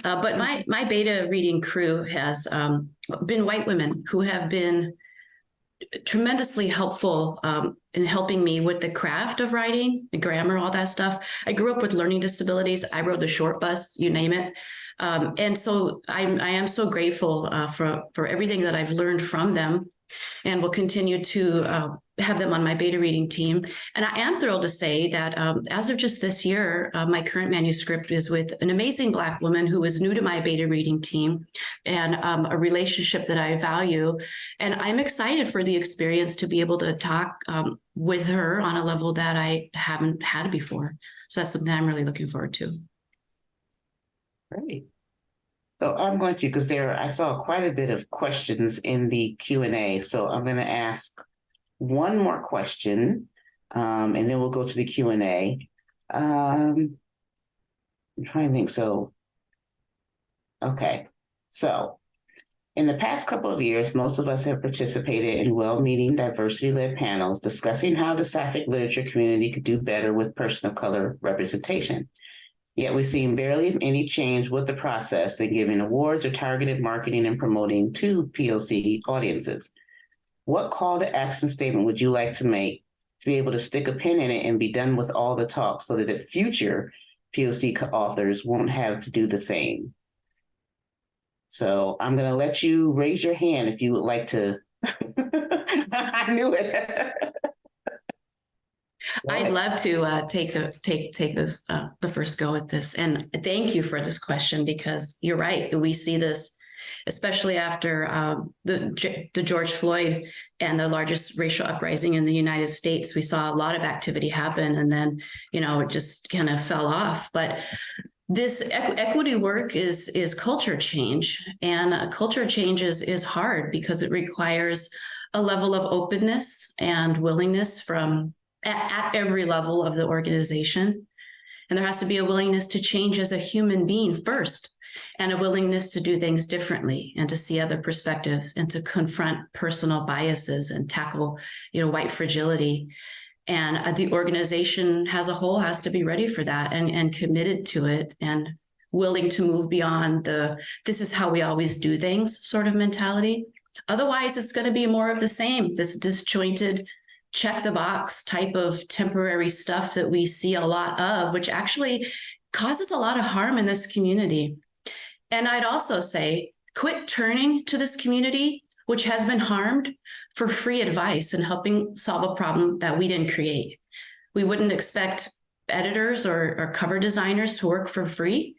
Speaker 6: But my beta reading crew has been white women who have been tremendously helpful in helping me with the craft of writing, the grammar, all that stuff. I grew up with learning disabilities. I rode the short bus, you name it. And so I am so grateful for everything that I've learned from them, and will continue to have them on my beta reading team. And I am thrilled to say that as of just this year, my current manuscript is with an amazing Black woman who is new to my beta reading team, and a relationship that I value. And I'm excited for the experience to be able to talk with her on a level that I haven't had before. So that's something I'm really looking forward to.
Speaker 2: Great. So I'm going to, because I saw quite a bit of questions in the Q&A. So I'm going to ask one more question, and then we'll go to the Q&A. I'm trying to think. So, okay. So in the past couple of years, most of us have participated in well-meaning, diversity-led panels discussing how the sapphic literature community could do better with person of color representation. Yet we've seen barely any change with the process in giving awards or targeted marketing and promoting to POC audiences. What call to action statement would you like to make to be able to stick a pin in it and be done with all the talk so that the future POC authors won't have to do the same? So I'm going to let you raise your hand if you would like to. I knew it.
Speaker 6: I'd love to take this the first go at this, and thank you for this question, because you're right. We see this, especially after the George Floyd and the largest racial uprising in the United States. We saw a lot of activity happen, and then it just kind of fell off. But this equity work is culture change, and culture change is hard because it requires a level of openness and willingness from at every level of the organization. And there has to be a willingness to change as a human being first, and a willingness to do things differently and to see other perspectives and to confront personal biases and tackle, white fragility. And the organization as a whole has to be ready for that and committed to it and willing to move beyond this is how we always do things sort of mentality. Otherwise, it's going to be more of the same, this disjointed, check the box type of temporary stuff that we see a lot of, which actually causes a lot of harm in this community. And I'd also say, quit turning to this community, which has been harmed, for free advice and helping solve a problem that we didn't create. We wouldn't expect editors or cover designers to work for free.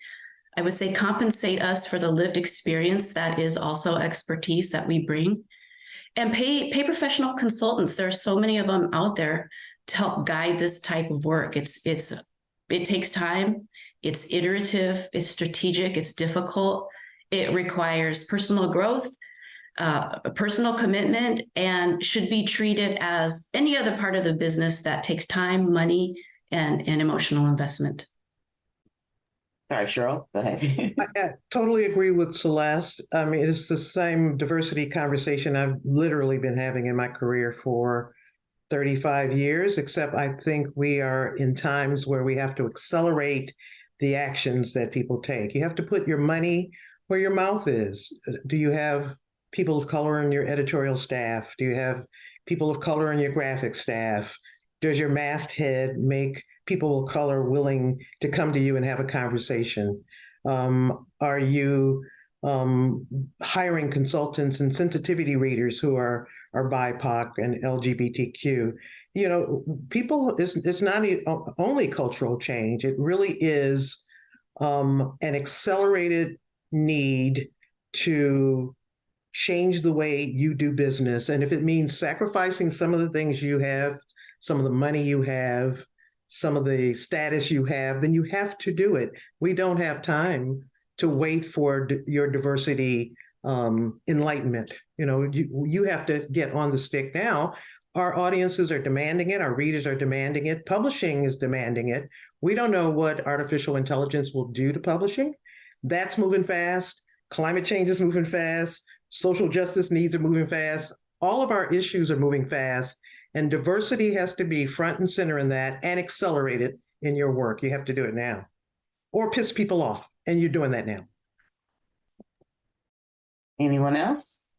Speaker 6: I would say compensate us for the lived experience that is also expertise that we bring. And pay professional consultants. There are so many of them out there to help guide this type of work. It takes time. It's iterative. It's strategic. It's difficult. It requires personal growth, personal commitment, and should be treated as any other part of the business that takes time, money, and emotional investment.
Speaker 2: Sorry, Cheryl, go ahead.
Speaker 4: I totally agree with Celeste. I mean, it's the same diversity conversation I've literally been having in my career for 35 years, except I think we are in times where we have to accelerate the actions that people take. You have to put your money where your mouth is. Do you have people of color in your editorial staff? Do you have people of color in your graphic staff? Does your masthead make people of color willing to come to you and have a conversation? Are you hiring consultants and sensitivity readers who are BIPOC and LGBTQ? People, it's not only cultural change. It really is an accelerated need to change the way you do business. And if it means sacrificing some of the things you have, some of the money you have, some of the status you have, then you have to do it. We don't have time to wait for your diversity enlightenment. You have to get on the stick now. Our audiences are demanding it. Our readers are demanding it. Publishing is demanding it. We don't know what artificial intelligence will do to publishing. That's moving fast. Climate change is moving fast. Social justice needs are moving fast. All of our issues are moving fast. And diversity has to be front and center in that and accelerate it in your work. You have to do it now or piss people off. And you're doing that now.
Speaker 2: Anyone else?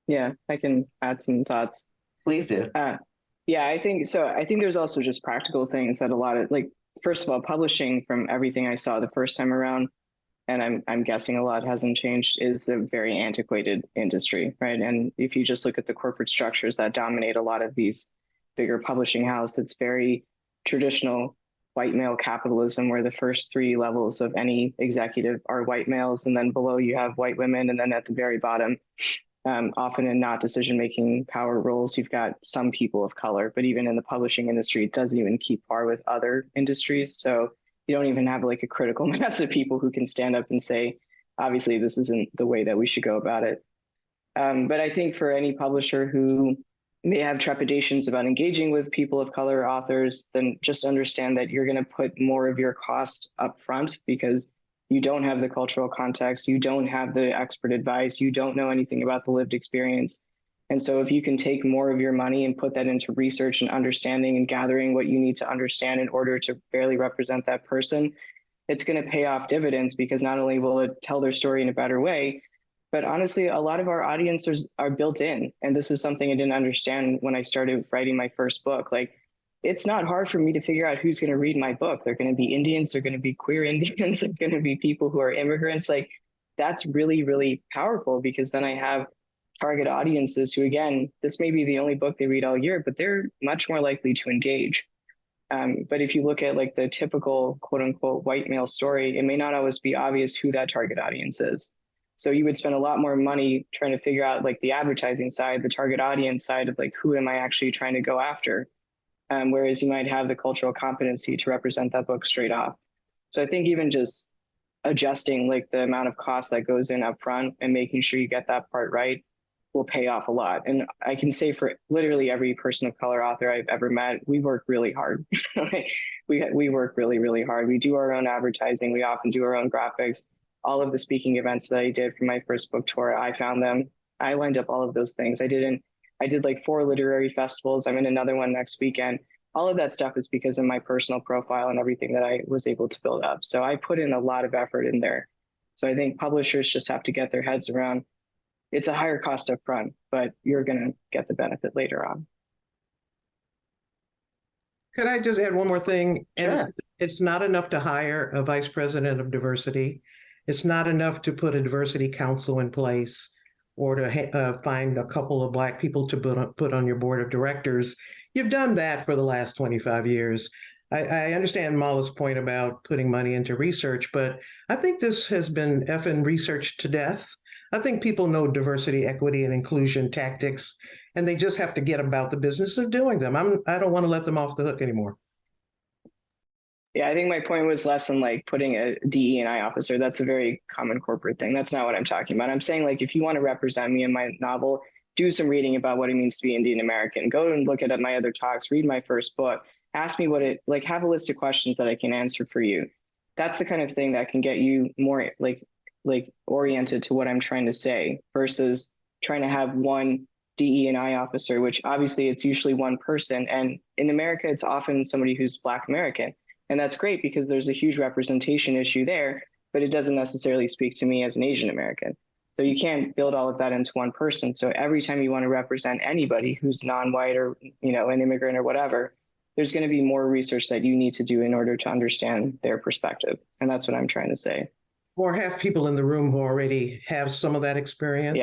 Speaker 7: Yeah, I can add some thoughts.
Speaker 2: Please do.
Speaker 7: Yeah, I think so. I think there's also just practical things that a lot of, first of all, publishing, from everything I saw the first time around, and I'm guessing a lot hasn't changed, is a very antiquated industry, right? And if you just look at the corporate structures that dominate a lot of these bigger publishing houses, it's very traditional white male capitalism, where the first three levels of any executive are white males, and then below you have white women, and then at the very bottom, often in not decision-making power roles, you've got some people of color. But even in the publishing industry, it doesn't even keep par with other industries. So you don't even have a critical mass of people who can stand up and say, obviously, this isn't the way that we should go about it. But I think for any publisher who may have trepidations about engaging with people of color authors, then just understand that you're going to put more of your cost up front, because you don't have the cultural context, you don't have the expert advice, you don't know anything about the lived experience. And so if you can take more of your money and put that into research and understanding and gathering what you need to understand in order to fairly represent that person, it's going to pay off dividends, because not only will it tell their story in a better way, But honestly, a lot of our audiences are built in. And this is something I didn't understand when I started writing my first book. Like, it's not hard for me to figure out who's going to read my book. They're going to be Indians, they're going to be queer Indians, they're going to be people who are immigrants. Like, that's really, really powerful, because then I have target audiences who, again, this may be the only book they read all year, but they're much more likely to engage. But if you look at like the typical quote unquote white male story, it may not always be obvious who that target audience is. So you would spend a lot more money trying to figure out like the advertising side, the target audience side of like, who am I actually trying to go after? Whereas you might have the cultural competency to represent that book straight off. So I think even just adjusting like the amount of cost that goes in up front and making sure you get that part right will pay off a lot. And I can say for literally every person of color author I've ever met, we work really hard. we work really, really hard. We do our own advertising. We often do our own graphics. All of the speaking events that I did for my first book tour, I found them. I lined up all of those things. I did like 4 literary festivals. I'm in another one next weekend. All of that stuff is because of my personal profile and everything that I was able to build up. So I put in a lot of effort in there. So I think publishers just have to get their heads around, it's a higher cost up front, but you're going to get the benefit later on.
Speaker 4: Could I just add one more thing?
Speaker 2: Sure.
Speaker 4: It's not enough to hire a vice president of diversity. It's not enough to put a diversity council in place or to find a couple of Black people to put on your board of directors. You've done that for the last 25 years. I understand Mala's point about putting money into research, but I think this has been effing researched to death. I think people know diversity, equity, and inclusion tactics, and they just have to get about the business of doing them. I don't want to let them off the hook anymore.
Speaker 7: Yeah, I think my point was less in like putting a DE&I officer. That's a very common corporate thing. That's not what I'm talking about. I'm saying like, if you want to represent me in my novel, do some reading about what it means to be Indian American. Go and look at my other talks, read my first book, ask me what it, like have a list of questions that I can answer for you. That's the kind of thing that can get you more like oriented to what I'm trying to say versus trying to have one DE&I officer, which obviously it's usually one person. And in America, it's often somebody who's Black American. And that's great because there's a huge representation issue there, but it doesn't necessarily speak to me as an Asian American. So you can't build all of that into one person. So every time you want to represent anybody who's non-white or, you know, an immigrant or whatever, there's going to be more research that you need to do in order to understand their perspective. And that's what I'm trying to say.
Speaker 4: Or have people in the room who already have some of that experience.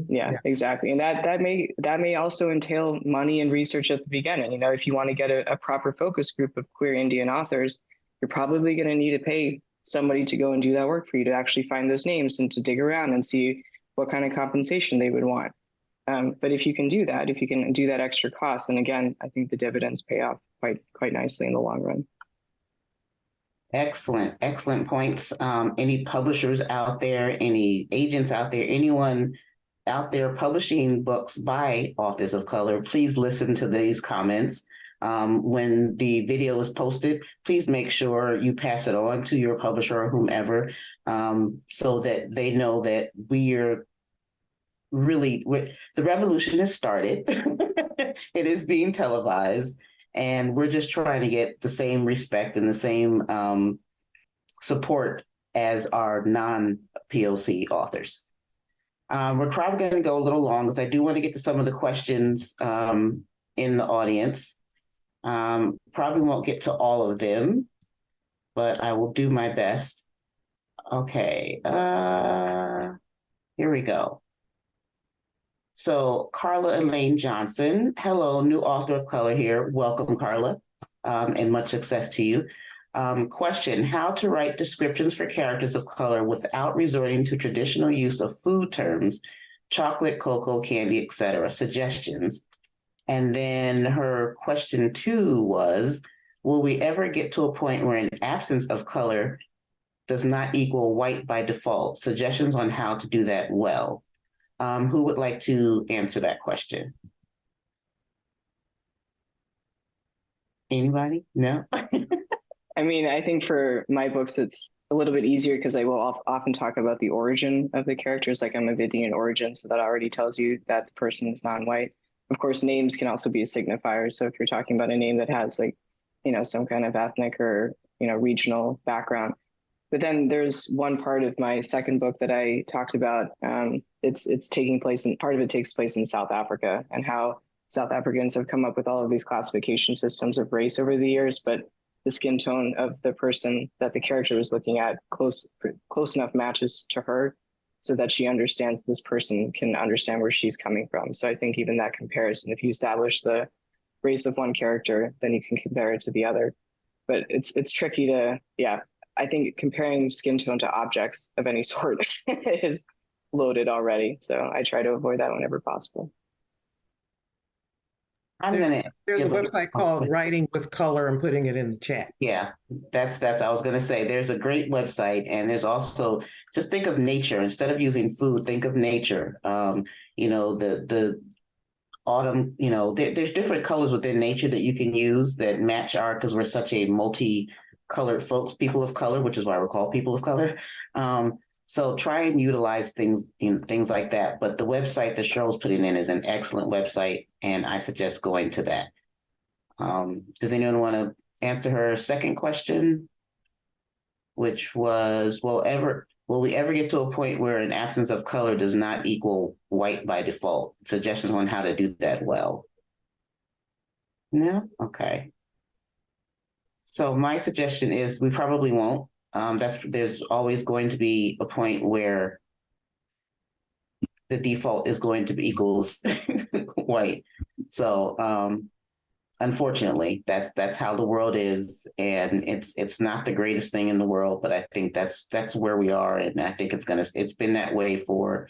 Speaker 7: Yeah, exactly. And that may also entail money and research at the beginning. You know, if you want to get a proper focus group of queer Indian authors, you're probably going to need to pay somebody to go and do that work for you to actually find those names and to dig around and see what kind of compensation they would want. But if you can do that, if you can do that extra cost, then again, I think the dividends pay off quite nicely in the long run.
Speaker 2: Excellent points. Any publishers out there, any agents out there, anyone out there publishing books by authors of color, please listen to these comments. When the video is posted, please make sure you pass it on to your publisher or whomever, so that they know that we're really, the revolution has started. It is being televised. And we're just trying to get the same respect and the same support as our non-POC authors. We're probably going to go a little long because I do want to get to some of the questions in the audience. Probably won't get to all of them, but I will do my best. Okay, here we go. So Carla Elaine Johnson, hello, new author of color here. Welcome, Carla, and much success to you. Question, how to write descriptions for characters of color without resorting to traditional use of food terms, chocolate, cocoa, candy, etc. Suggestions. And then her question 2 was, will we ever get to a point where an absence of color does not equal white by default? Suggestions on how to do that well. Who would like to answer that question? Anybody? No?
Speaker 7: I mean, I think for my books, it's a little bit easier because I will often talk about the origin of the characters, like I'm of Indian origin, so that already tells you that the person is non-white. Of course, names can also be a signifier. So if you're talking about a name that has like, you know, some kind of ethnic or, you know, regional background, But then there's one part of my second book that I talked about. It's taking place, and part of it takes place in South Africa, and how South Africans have come up with all of these classification systems of race over the years, but the skin tone of the person that the character was looking at close enough matches to her, so that she understands, this person can understand where she's coming from. So I think even that comparison, if you establish the race of one character, then you can compare it to the other. But it's tricky to, yeah. I think comparing skin tone to objects of any sort is loaded already. So I try to avoid that whenever possible.
Speaker 4: There's a website called Writing with Color. I'm putting it in the chat.
Speaker 2: Yeah, that's I was going to say, there's a great website, and there's also, just think of nature instead of using food. Think of nature. The autumn. There's different colors within nature that you can use that match because we're such a multi-colored folks, people of color, which is why we're called people of color. So try and utilize things like that. But the website that Cheryl's putting in is an excellent website, and I suggest going to that. Does anyone want to answer her second question, which was, will we ever get to a point where an absence of color does not equal white by default? Suggestions on how to do that well. No? Okay. So my suggestion is we probably won't. There's always going to be a point where the default is going to be equals white. So unfortunately, that's how the world is, and it's not the greatest thing in the world, but I think that's where we are, and I think it's been that way for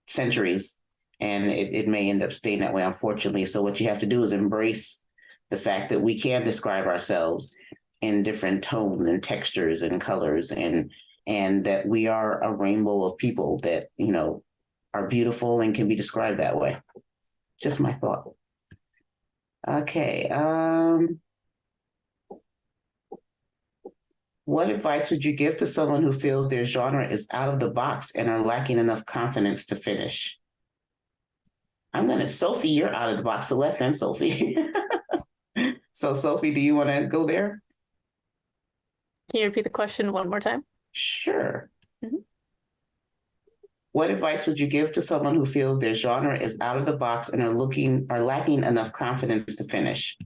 Speaker 2: centuries, and it may end up staying that way, unfortunately. So what you have to do is embrace the fact that we can describe ourselves in different tones and textures and colors, and that we are a rainbow of people that, are beautiful and can be described that way. Just my thought. Okay. What advice would you give to someone who feels their genre is out of the box and are lacking enough confidence to finish? Sophie, you're out of the box. Celeste and Sophie. So Sophie, do you want to go there?
Speaker 5: Can you repeat the question one more time?
Speaker 2: Sure.
Speaker 5: Mm-hmm.
Speaker 2: What advice would you give to someone who feels their genre is out of the box and are lacking enough confidence to finish?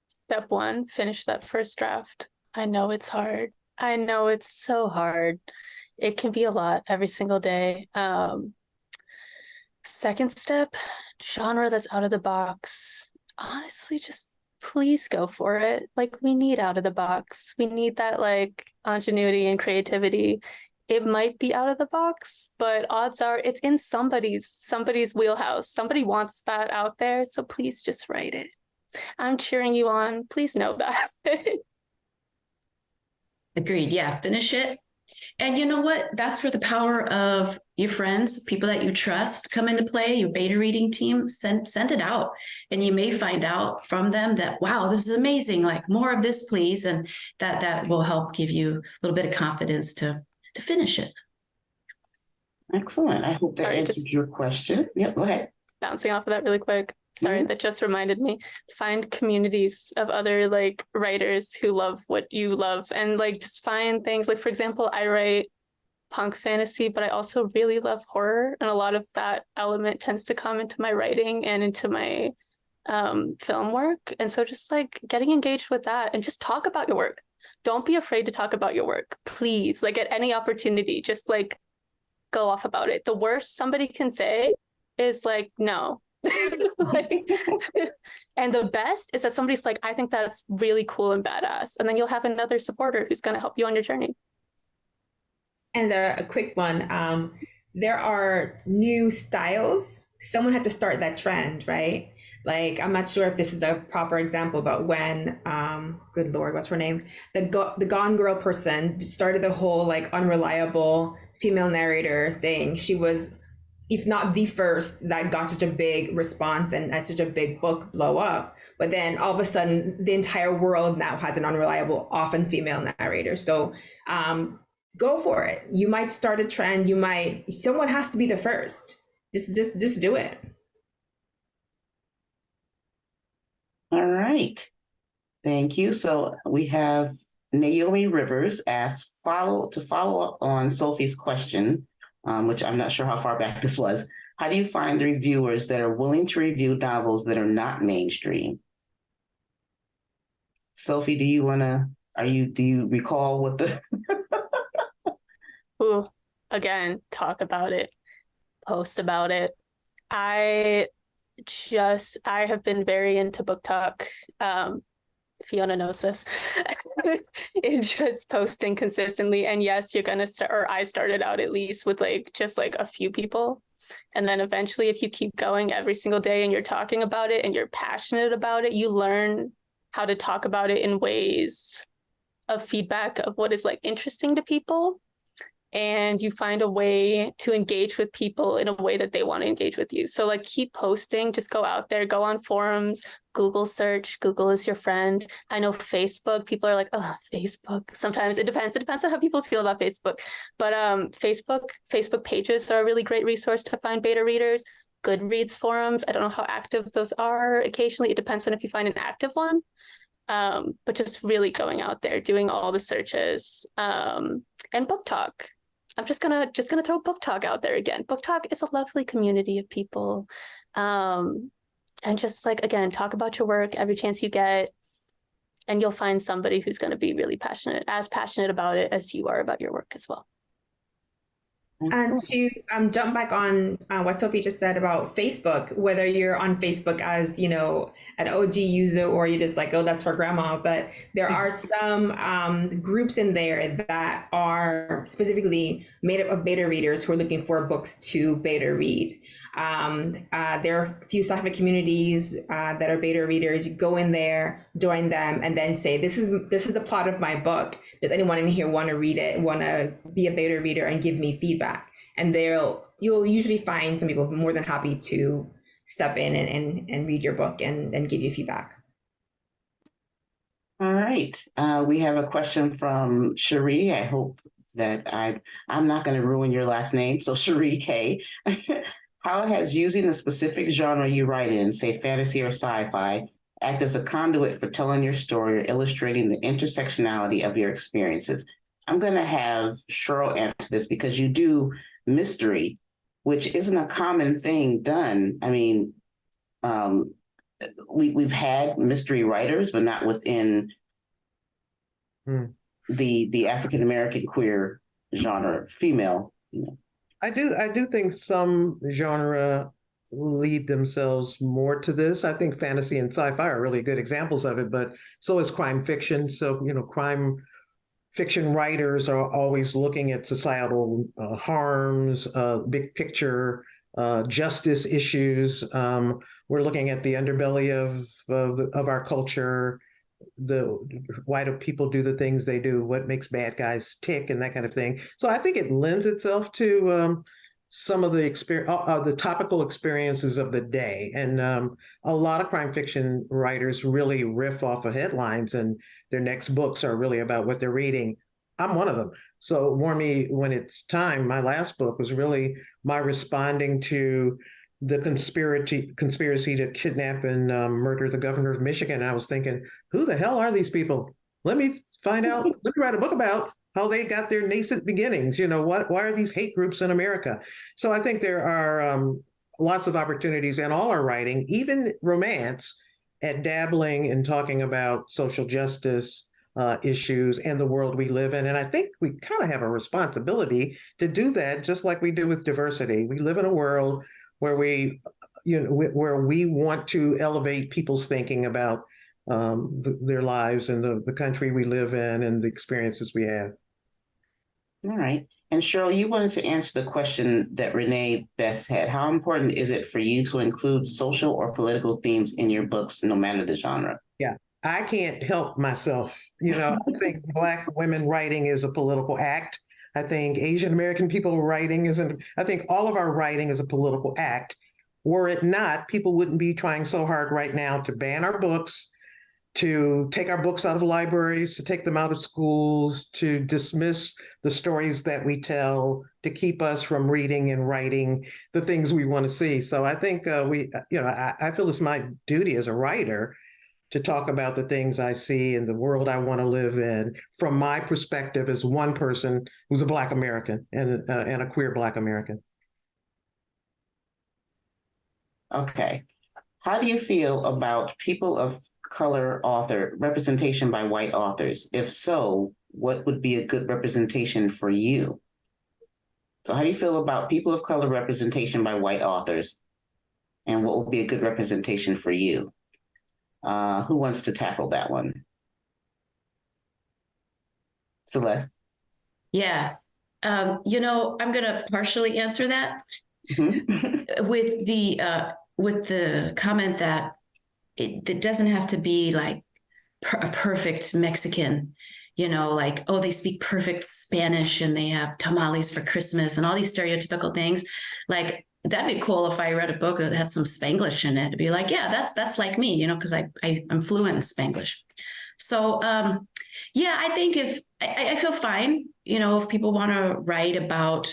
Speaker 5: Step one, finish that first draft. I know it's hard. I know it's so hard. It can be a lot every single day. Second step, genre that's out of the box. Honestly, just please go for it. Like, we need out of the box. We need that ingenuity and creativity. It might be out of the box, but odds are it's in somebody's wheelhouse. Somebody wants that out there, so please just write it. I'm cheering you on. Please know that.
Speaker 6: Agreed. Yeah, finish it. And you know what? That's where the power of your friends, people that you trust, come into play. Your beta reading team, send it out. And you may find out from them that, wow, this is amazing. Like, more of this, please. And that will help give you a little bit of confidence to finish it.
Speaker 2: Excellent. I hope that answers your question. Yep, go ahead.
Speaker 5: Bouncing off of that really quick. Sorry, that just reminded me. Find communities of other writers who love what you love, and just find things. For example, I write punk fantasy, but I also really love horror, and a lot of that element tends to come into my writing and into my film work. And so just getting engaged with that, and just talk about your work. Don't be afraid to talk about your work, please. At any opportunity, just go off about it. The worst somebody can say is no. And the best is that somebody's I think that's really cool and badass, and then you'll have another supporter who's going to help you on your journey.
Speaker 3: And a quick one, there are new styles. Someone had to start that trend, right? I'm not sure if this is a proper example, but when good Lord, what's her name, the Gone Girl person started the whole unreliable female narrator thing. She was, if not the first, that got such a big response and had such a big book blow up. But then all of a sudden, the entire world now has an unreliable, often female narrator. So go for it. You might start a trend. Someone has to be the first. Just do it.
Speaker 2: All right. Thank you. So we have Naomi Rivers asks, follow up on Sophie's question, which I'm not sure how far back this was. How do you find the reviewers that are willing to review novels that are not mainstream? Sophie, do you recall what the
Speaker 5: Ooh, again, talk about it, post about it. I have been very into book talk. Fiona knows this. It's just posting consistently. And yes, you're gonna start, or I started out at least with just a few people. And then eventually, if you keep going every single day and you're talking about it and you're passionate about it, you learn how to talk about it in ways of feedback of what is interesting to people. And you find a way to engage with people in a way that they want to engage with you. So keep posting, just go out there, go on forums, Google search, Google is your friend. I know Facebook, people are like, oh, Facebook. Sometimes it depends on how people feel about Facebook. But Facebook pages are a really great resource to find beta readers. Goodreads forums, I don't know how active those are. Occasionally, it depends on if you find an active one. But just really going out there, doing all the searches, and book talk. I'm just gonna throw book talk out there again. Book talk is a lovely community of people, and just again, talk about your work every chance you get, and you'll find somebody who's going to be really as passionate about it as you are about your work as well.
Speaker 3: And to jump back on what Sophie just said about Facebook, whether you're on Facebook as, an OG user or you're just oh, that's for grandma, but there are some groups in there that are specifically made up of beta readers who are looking for books to beta read. There are a few sapphic communities that are beta readers. You go in there, join them, and then say, this is the plot of my book. Does anyone in here want to read it, want to be a beta reader and give me feedback? And you'll usually find some people more than happy to step in and read your book and give you feedback.
Speaker 2: All right. We have a question from Cherie. I hope that I'm not going to ruin your last name. So Cherie K. How has using the specific genre you write in, say fantasy or sci-fi, act as a conduit for telling your story or illustrating the intersectionality of your experiences? I'm going to have Cheryl answer this because you do mystery, which isn't a common thing done. I mean, we've had mystery writers, but not within the African American queer genre, female.
Speaker 4: I do think some genre lead themselves more to this. I think fantasy and sci-fi are really good examples of it, but so is crime fiction. So, crime fiction writers are always looking at societal harms, big picture, justice issues. We're looking at the underbelly of our culture. Why do people do the things they do? What makes bad guys tick and that kind of thing. So I think it lends itself to some of the topical experiences of the day. And a lot of crime fiction writers really riff off of headlines, and their next books are really about what they're reading. I'm one of them. So Warn Me When It's Time, my last book, was really my responding to the conspiracy to kidnap and murder the governor of Michigan. And I was thinking, who the hell are these people? Let me find out. Let me write a book about how they got their nascent beginnings. Why are these hate groups in America? So I think there are lots of opportunities in all our writing, even romance, at dabbling and talking about social justice issues and the world we live in. And I think we kind of have a responsibility to do that, just like we do with diversity. We live in a world where we want to elevate people's thinking about their lives and the country we live in and the experiences we have.
Speaker 2: All right. And Cheryl, you wanted to answer the question that Renee Bess had. How important is it for you to include social or political themes in your books, no matter the genre?
Speaker 4: Yeah, I can't help myself. I think Black women writing is a political act. I think Asian American people writing I think all of our writing is a political act. Were it not, people wouldn't be trying so hard right now to ban our books, to take our books out of libraries, to take them out of schools, to dismiss the stories that we tell, to keep us from reading and writing the things we want to see. So I think I feel it's my duty as a writer to talk about the things I see in the world I want to live in from my perspective as one person who's a Black American and a queer Black American.
Speaker 2: Okay. How do you feel about people of color author representation by white authors? If so, what would be a good representation for you? So how do you feel about people of color representation by white authors? And what would be a good representation for you? Who wants to tackle that one? Celeste?
Speaker 6: Yeah. I'm going to partially answer that with the comment that it doesn't have to be like a perfect Mexican, like, oh, they speak perfect Spanish and they have tamales for Christmas and all these stereotypical things. Like, that'd be cool if I read a book that had some Spanglish in it. It'd be like, yeah, that's like me, because I'm fluent in Spanglish. So, I think if I feel fine, if people want to write about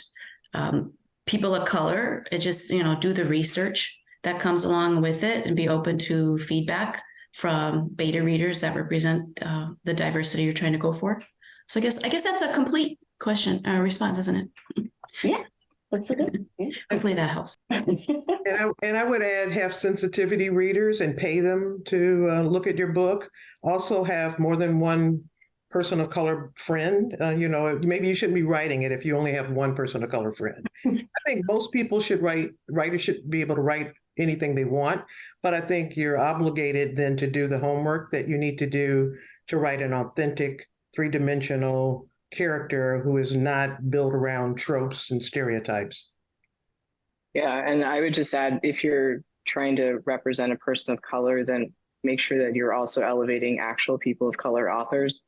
Speaker 6: people of color, it just, do the research that comes along with it and be open to feedback from beta readers that represent the diversity you're trying to go for. So I guess that's a complete response, isn't it?
Speaker 2: Yeah. That's a good. Yeah.
Speaker 6: Hopefully that helps.
Speaker 4: And I would add, have sensitivity readers and pay them to look at your book. Also have more than one person of color friend. Maybe you shouldn't be writing it if you only have one person of color friend. I think most people writers should be able to write anything they want, but I think you're obligated then to do the homework that you need to do to write an authentic, three-dimensional character who is not built around tropes and stereotypes.
Speaker 7: Yeah, and I would just add, if you're trying to represent a person of color, then make sure that you're also elevating actual people of color authors.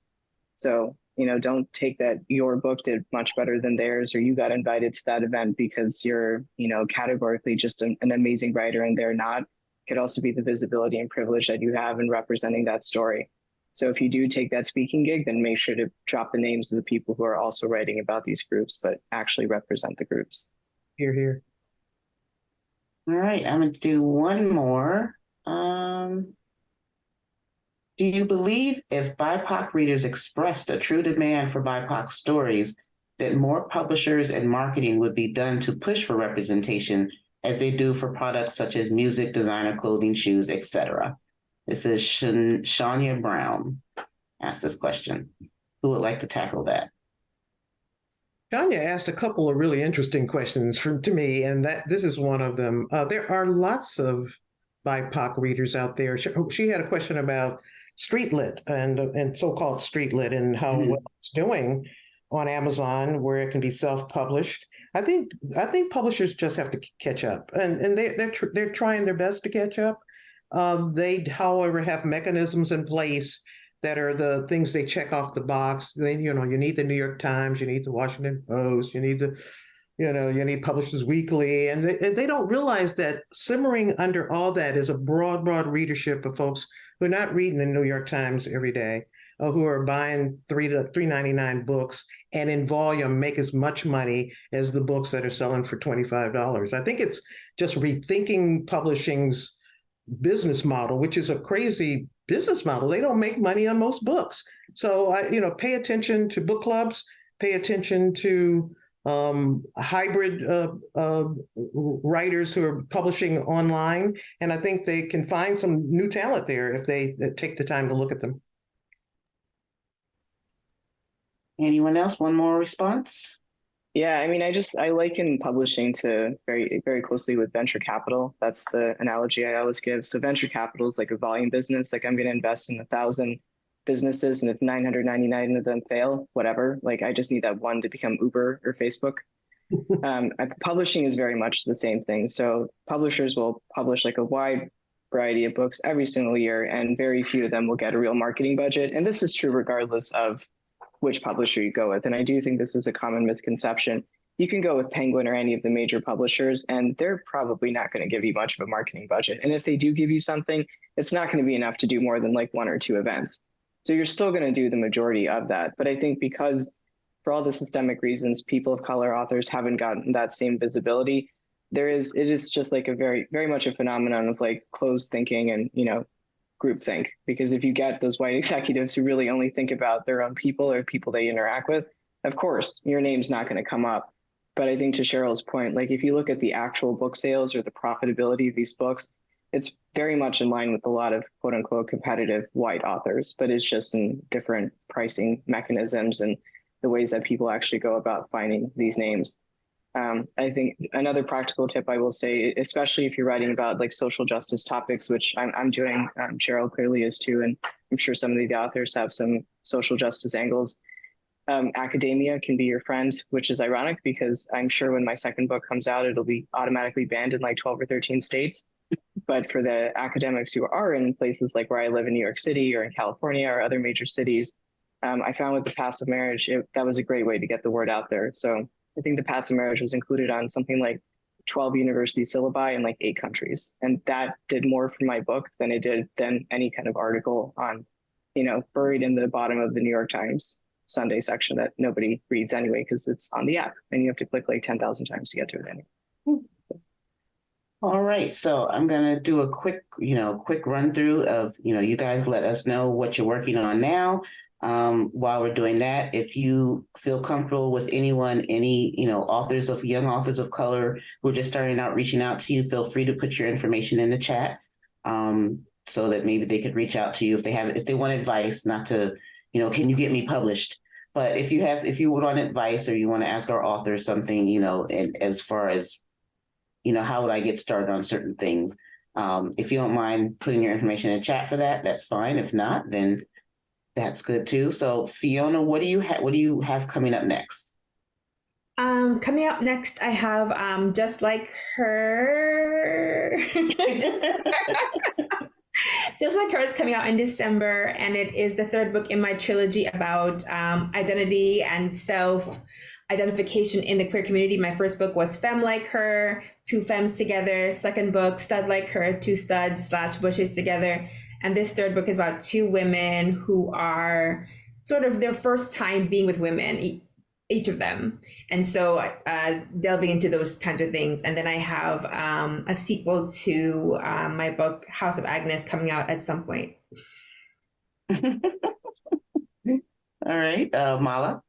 Speaker 7: So, don't take that your book did much better than theirs, or you got invited to that event because you're, categorically just an amazing writer and they're not. It could also be the visibility and privilege that you have in representing that story. So if you do take that speaking gig, then make sure to drop the names of the people who are also writing about these groups, but actually represent the groups.
Speaker 4: Hear, hear.
Speaker 2: All right, I'm going to do one more. Do you believe if BIPOC readers expressed a true demand for BIPOC stories, that more publishers and marketing would be done to push for representation as they do for products such as music, designer, clothing, shoes, etc.? This is Shania Brown asked this question. Who would like to tackle that?
Speaker 4: Shania asked a couple of really interesting questions to me, and this is one of them. There are lots of BIPOC readers out there. She had a question about street lit and so-called street lit and how well it's doing on Amazon, where it can be self-published. I think publishers just have to catch up, and they're trying their best to catch up. They, however, have mechanisms in place that are the things they check off the box. You need the New York Times, you need the Washington Post, you need Publishers Weekly, and they don't realize that simmering under all that is a broad readership of folks who are not reading the New York Times every day, or who are buying $3.99 books and in volume make as much money as the books that are selling for $25. I think it's just rethinking publishing's business model, which is a crazy business model. They don't make money on most books. So, pay attention to book clubs, pay attention to hybrid writers who are publishing online. And I think they can find some new talent there if they take the time to look at them.
Speaker 2: Anyone else? One more response?
Speaker 7: Yeah, I liken publishing to very, very closely with venture capital. That's the analogy I always give. So venture capital is like a volume business. Like, I'm going to invest in 1,000 businesses, and if 999 of them fail, whatever, like, I just need that one to become Uber or Facebook. Publishing is very much the same thing. So publishers will publish like a wide variety of books every single year, and very few of them will get a real marketing budget. And this is true regardless of which publisher you go with. And I do think this is a common misconception. You can go with Penguin or any of the major publishers, and they're probably not going to give you much of a marketing budget. And if they do give you something, it's not going to be enough to do more than like 1 or 2 events. So you're still going to do the majority of that. But I think because for all the systemic reasons, people of color authors haven't gotten that same visibility, it is just like a very, very much a phenomenon of like closed thinking and, groupthink, because if you get those white executives who really only think about their own people or people they interact with, of course, your name's not going to come up. But I think to Cheryl's point, like if you look at the actual book sales or the profitability of these books, it's very much in line with a lot of quote unquote competitive white authors, but it's just in different pricing mechanisms and the ways that people actually go about finding these names. I think another practical tip I will say, especially if you're writing about like social justice topics, which I'm doing, Cheryl clearly is too, and I'm sure some of the authors have some social justice angles. Academia can be your friend, which is ironic because I'm sure when my second book comes out, it'll be automatically banned in like 12 or 13 states. But for the academics who are in places like where I live in New York City or in California or other major cities, I found with the passive marriage, that was a great way to get the word out there. So I think the passive marriage was included on something like 12 university syllabi in like 8 countries. And that did more for my book than it did than any kind of article on, buried in the bottom of the New York Times Sunday section that nobody reads anyway, because it's on the app and you have to click like 10,000 times to get to it anyway.
Speaker 2: All right, so I'm gonna do a quick run through of, you guys let us know what you're working on now. While we're doing that, if you feel comfortable with anyone, any, young authors of color who are just starting out, reaching out to you, feel free to put your information in the chat, so that maybe they could reach out to you if they want advice, not to, can you get me published? But if you want advice or you want to ask our authors something, and as far as, how would I get started on certain things? If you don't mind putting your information in chat for that, that's fine. If not, then that's good too. So Fiona, what do you have coming up next?
Speaker 3: Coming up next, I have Just Like Her. Just Like Her is coming out in December, and it is the 3rd book in my trilogy about identity and self-identification in the queer community. My first book was Femme Like Her, 2 femmes together. Second book, Stud Like Her, 2 studs/bushes together. And this 3rd book is about 2 women who are sort of their first time being with women, each of them. And so delving into those kinds of things. And then I have a sequel to my book, House of Agnes, coming out at some point.
Speaker 2: All right, Mala?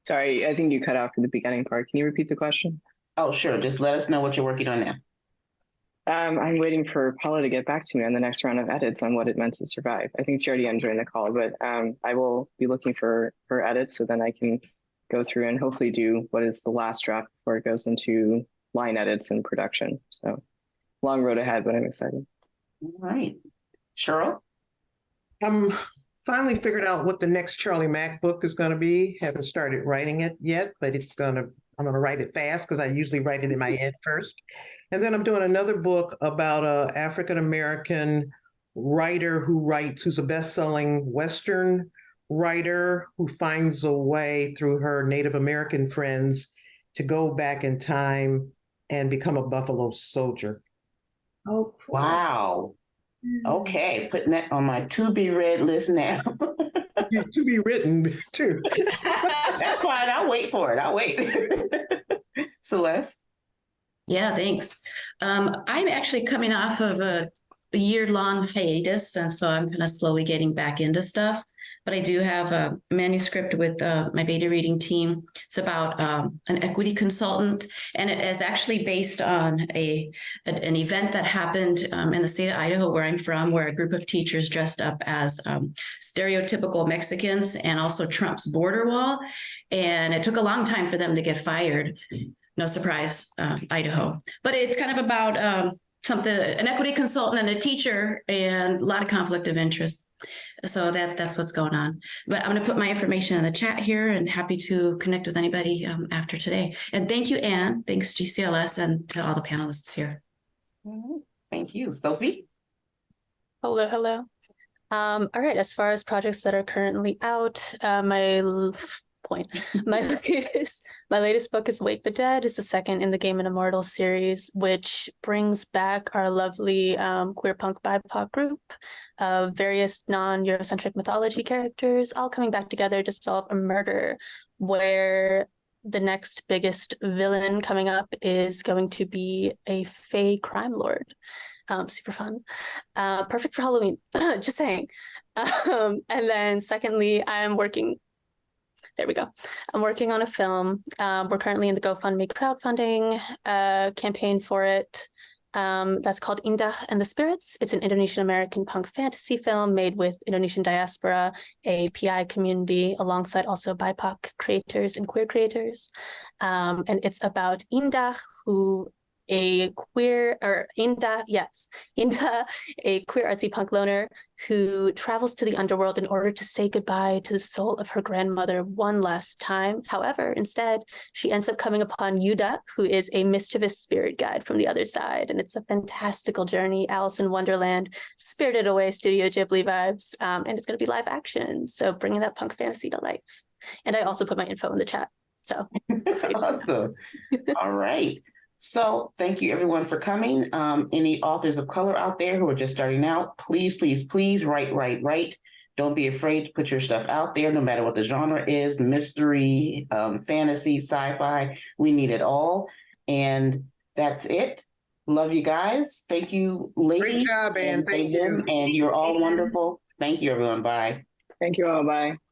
Speaker 7: Sorry, I think you cut out for the beginning part. Can you repeat the question?
Speaker 2: Oh, sure. Just let us know what you're working on now.
Speaker 7: I'm waiting for Paula to get back to me on the next round of edits on What It Meant to Survive. I think she already joined the call, but I will be looking for her edits so then I can go through and hopefully do what is the last draft before it goes into line edits and production. So long road ahead, but I'm excited.
Speaker 2: All right. Cheryl?
Speaker 4: I'm finally figured out what the next Charlie Mack book is going to be. Haven't started writing it yet, but I'm going to write it fast because I usually write it in my head first. And then I'm doing another book about an African-American writer who's a best-selling Western writer who finds a way through her Native American friends to go back in time and become a Buffalo Soldier.
Speaker 3: Oh, cool.
Speaker 2: Wow. Okay, putting that on my to-be-read list now.
Speaker 4: To be written, too.
Speaker 2: That's fine. I'll wait for it. I'll wait. Celeste?
Speaker 6: Yeah, thanks. I'm actually coming off of a year-long hiatus, and so I'm kind of slowly getting back into stuff. But I do have a manuscript with my beta reading team. It's about an equity consultant, and it is actually based on an event that happened in the state of Idaho, where I'm from, where a group of teachers dressed up as stereotypical Mexicans and also Trump's border wall. And it took a long time for them to get fired. No surprise, Idaho. But it's kind of about an equity consultant and a teacher, and a lot of conflict of interest. So that's what's going on. But I'm going to put my information in the chat here, and happy to connect with anybody after today. And thank you, Anne. Thanks, GCLS, and to all the panelists here.
Speaker 2: Thank you. Sophie?
Speaker 5: Hello. All right, as far as projects that are currently out, my latest book is Wake the Dead. It's the second in the Game and Immortal series, which brings back our lovely queer punk BIPOC group of various non-Eurocentric mythology characters, all coming back together to solve a murder where the next biggest villain coming up is going to be a fae crime lord. Super fun. Perfect for Halloween. Just saying. And then secondly, there we go. I'm working on a film. We're currently in the GoFundMe crowdfunding campaign for it. That's called Indah and the Spirits. It's an Indonesian-American punk fantasy film made with Indonesian diaspora, a PI community, alongside also BIPOC creators and queer creators. And it's about Indah, Indah, a queer artsy punk loner who travels to the underworld in order to say goodbye to the soul of her grandmother one last time. However, instead, she ends up coming upon Yuda, who is a mischievous spirit guide from the other side. And it's a fantastical journey, Alice in Wonderland, Spirited Away Studio Ghibli vibes. And it's going to be live action. So bringing that punk fantasy to life. And I also put my info in the chat. So
Speaker 2: awesome. All right. So thank you everyone for coming. Any authors of color out there who are just starting out, please, please, please write. Don't be afraid to put your stuff out there, no matter what the genre is, mystery, fantasy, sci-fi, we need it all. And that's it. Love you guys. Thank you, ladies.
Speaker 4: Great job, Anne. Thank you.
Speaker 2: And you're all wonderful. Thank you, everyone. Bye.
Speaker 7: Thank you all. Bye.